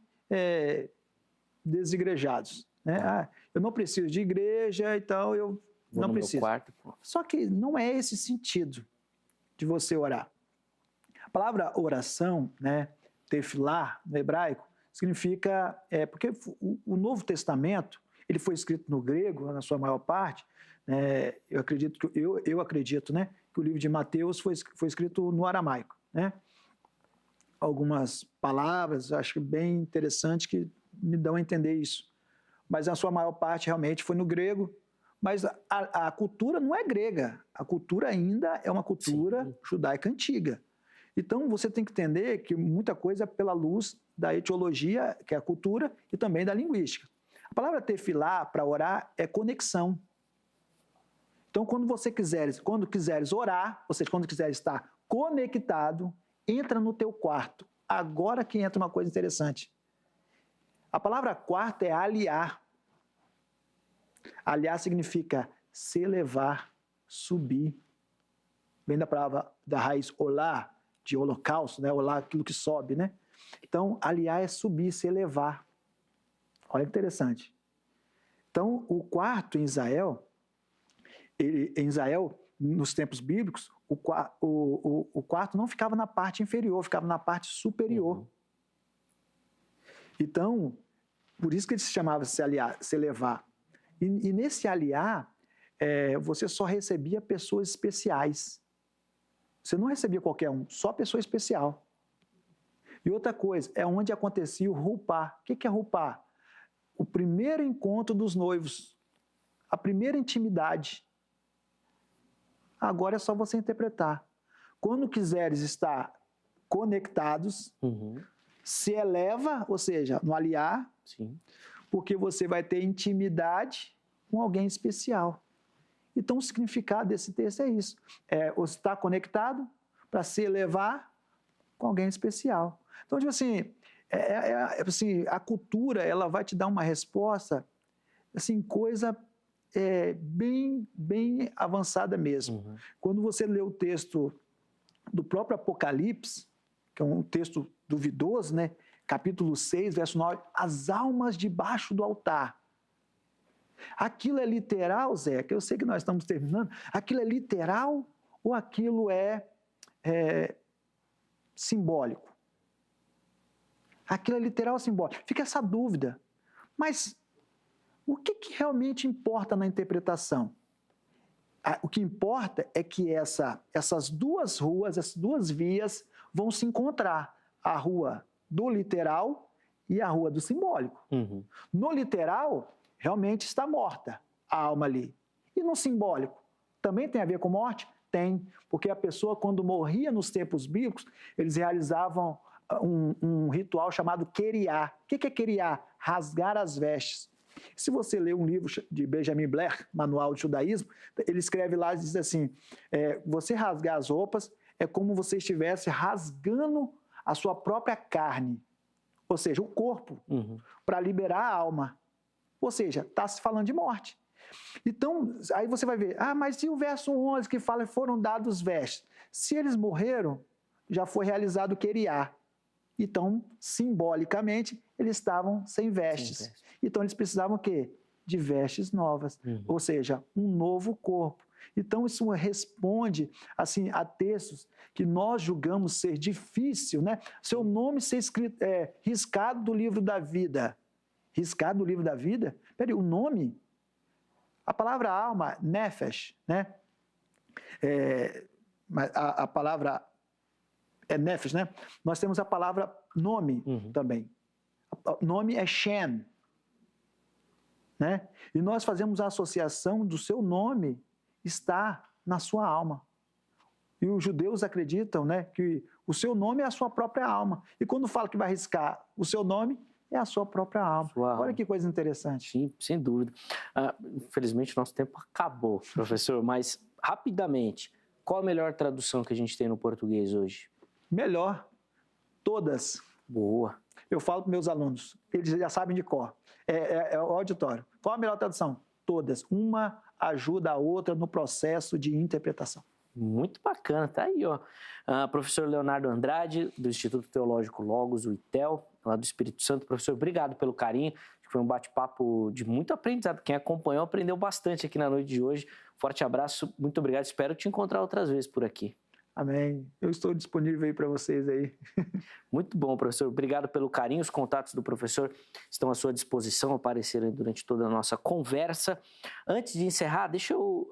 desigrejados, né? Eu não preciso de igreja, então eu não preciso. Quarto, Só que não é esse sentido de você orar. A palavra oração, né, tefilá, no hebraico, significa... porque o Novo Testamento, ele foi escrito no grego, na sua maior parte. Eu acredito, né, que o livro de Mateus foi escrito no aramaico, né? Algumas palavras, acho bem interessante, que me dão a entender isso. Mas a sua maior parte realmente foi no grego. Mas a cultura não é grega. A cultura ainda é uma cultura judaica antiga. Então, você tem que entender que muita coisa é pela luz da etiologia, que é a cultura, e também da linguística. A palavra tefilá, para orar, é conexão. Então, quando quiseres orar, ou seja, quando quiseres estar conectado, entra no teu quarto. Agora que entra uma coisa interessante. A palavra quarto é aliar. Aliar significa se elevar, subir. Vem da palavra, da raiz olá, de holocausto, né? Olá, aquilo que sobe, né? Então, aliar é subir, se elevar. Olha que interessante. Então, o quarto em Israel, nos tempos bíblicos, o quarto não ficava na parte inferior, ficava na parte superior. Uhum. Então, por isso que ele se chamava se aliar, se elevar. E nesse aliar, você só recebia pessoas especiais. Você não recebia qualquer um, só pessoa especial. E outra coisa, é onde acontecia o rupá. O que é rupá? O primeiro encontro dos noivos, a primeira intimidade. Agora é só você interpretar. Quando quiseres estar conectados, se eleva, ou seja, no aliar, porque você vai ter intimidade com alguém especial. Então, o significado desse texto é isso. Você está conectado, para se elevar com alguém especial. Então, tipo assim, a cultura ela vai te dar uma resposta, assim, coisa bem avançada mesmo. Uhum. Quando você lê o texto do próprio Apocalipse, que é um texto duvidoso, né? Capítulo 6, verso 9, as almas debaixo do altar. Aquilo é literal, Zé, que eu sei que nós estamos terminando, aquilo é literal ou aquilo é simbólico? Aquilo é literal ou simbólico? Fica essa dúvida. Mas o que realmente importa na interpretação? O que importa é que essas duas ruas, essas duas vias vão se encontrar. A rua do literal e a rua do simbólico. Uhum. No literal, realmente está morta a alma ali. E no simbólico, também tem a ver com morte? Tem, porque a pessoa, quando morria nos tempos bíblicos, eles realizavam um ritual chamado queriá. O que é queriá? Rasgar as vestes. Se você ler um livro de Benjamin Blair, Manual de Judaísmo, ele escreve lá e diz assim, você rasgar as roupas é como você estivesse rasgando a sua própria carne, ou seja, o corpo, para liberar a alma. Ou seja, está se falando de morte. Então, aí você vai ver, mas e o verso 11 que fala que foram dados vestes? Se eles morreram, já foi realizado o queriá. Então, simbolicamente, eles estavam sem vestes. Então, eles precisavam o quê? De vestes novas, ou seja, um novo corpo. Então, isso responde assim, a textos que nós julgamos ser difícil, né? Seu nome ser escrito, riscado do livro da vida. Riscado do livro da vida? Peraí, o nome? A palavra alma, nefesh, né? A palavra é nefesh, né? Nós temos a palavra nome também. O nome é Shem, né? E nós fazemos a associação do seu nome está na sua alma. E os judeus acreditam, né, que o seu nome é a sua própria alma. E quando fala que vai riscar o seu nome, é a sua própria alma. Olha que coisa interessante. Sim, sem dúvida. Infelizmente, nosso tempo acabou, professor, mas rapidamente, qual a melhor tradução que a gente tem no português hoje? Melhor. Todas. Boa. Eu falo para meus alunos, eles já sabem de cor. É o auditório. Qual a melhor tradução? Todas. Uma ajuda a outra no processo de interpretação. Muito bacana, tá aí, ó. Professor Leonardo Andrade, do Instituto Teológico Logos, o ITEL, lá do Espírito Santo. Professor, obrigado pelo carinho. Foi um bate-papo de muito aprendizado. Quem acompanhou aprendeu bastante aqui na noite de hoje. Forte abraço, muito obrigado. Espero te encontrar outras vezes por aqui. Amém. Eu estou disponível aí para vocês aí. Muito bom, professor. Obrigado pelo carinho. Os contatos do professor estão à sua disposição, apareceram durante toda a nossa conversa. Antes de encerrar, deixa eu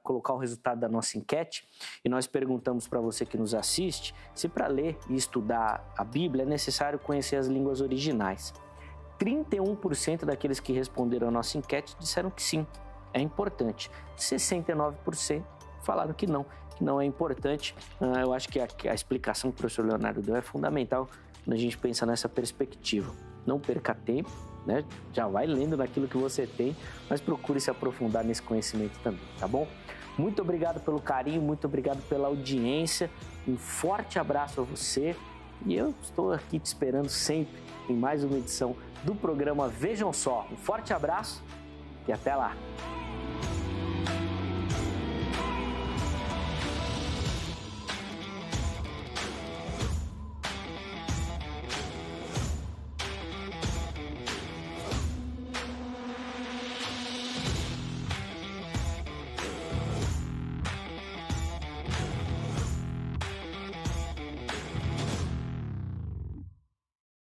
colocar o resultado da nossa enquete. E nós perguntamos para você que nos assiste se para ler e estudar a Bíblia é necessário conhecer as línguas originais. 31% daqueles que responderam a nossa enquete disseram que sim, é importante. 69% falaram que não é importante. Eu acho que a explicação que o professor Leonardo deu é fundamental quando a gente pensa nessa perspectiva. Não perca tempo, né? Já vai lendo naquilo que você tem, mas procure se aprofundar nesse conhecimento também, tá bom? Muito obrigado pelo carinho, muito obrigado pela audiência, um forte abraço a você e eu estou aqui te esperando sempre em mais uma edição do programa Vejam Só. Um forte abraço e até lá!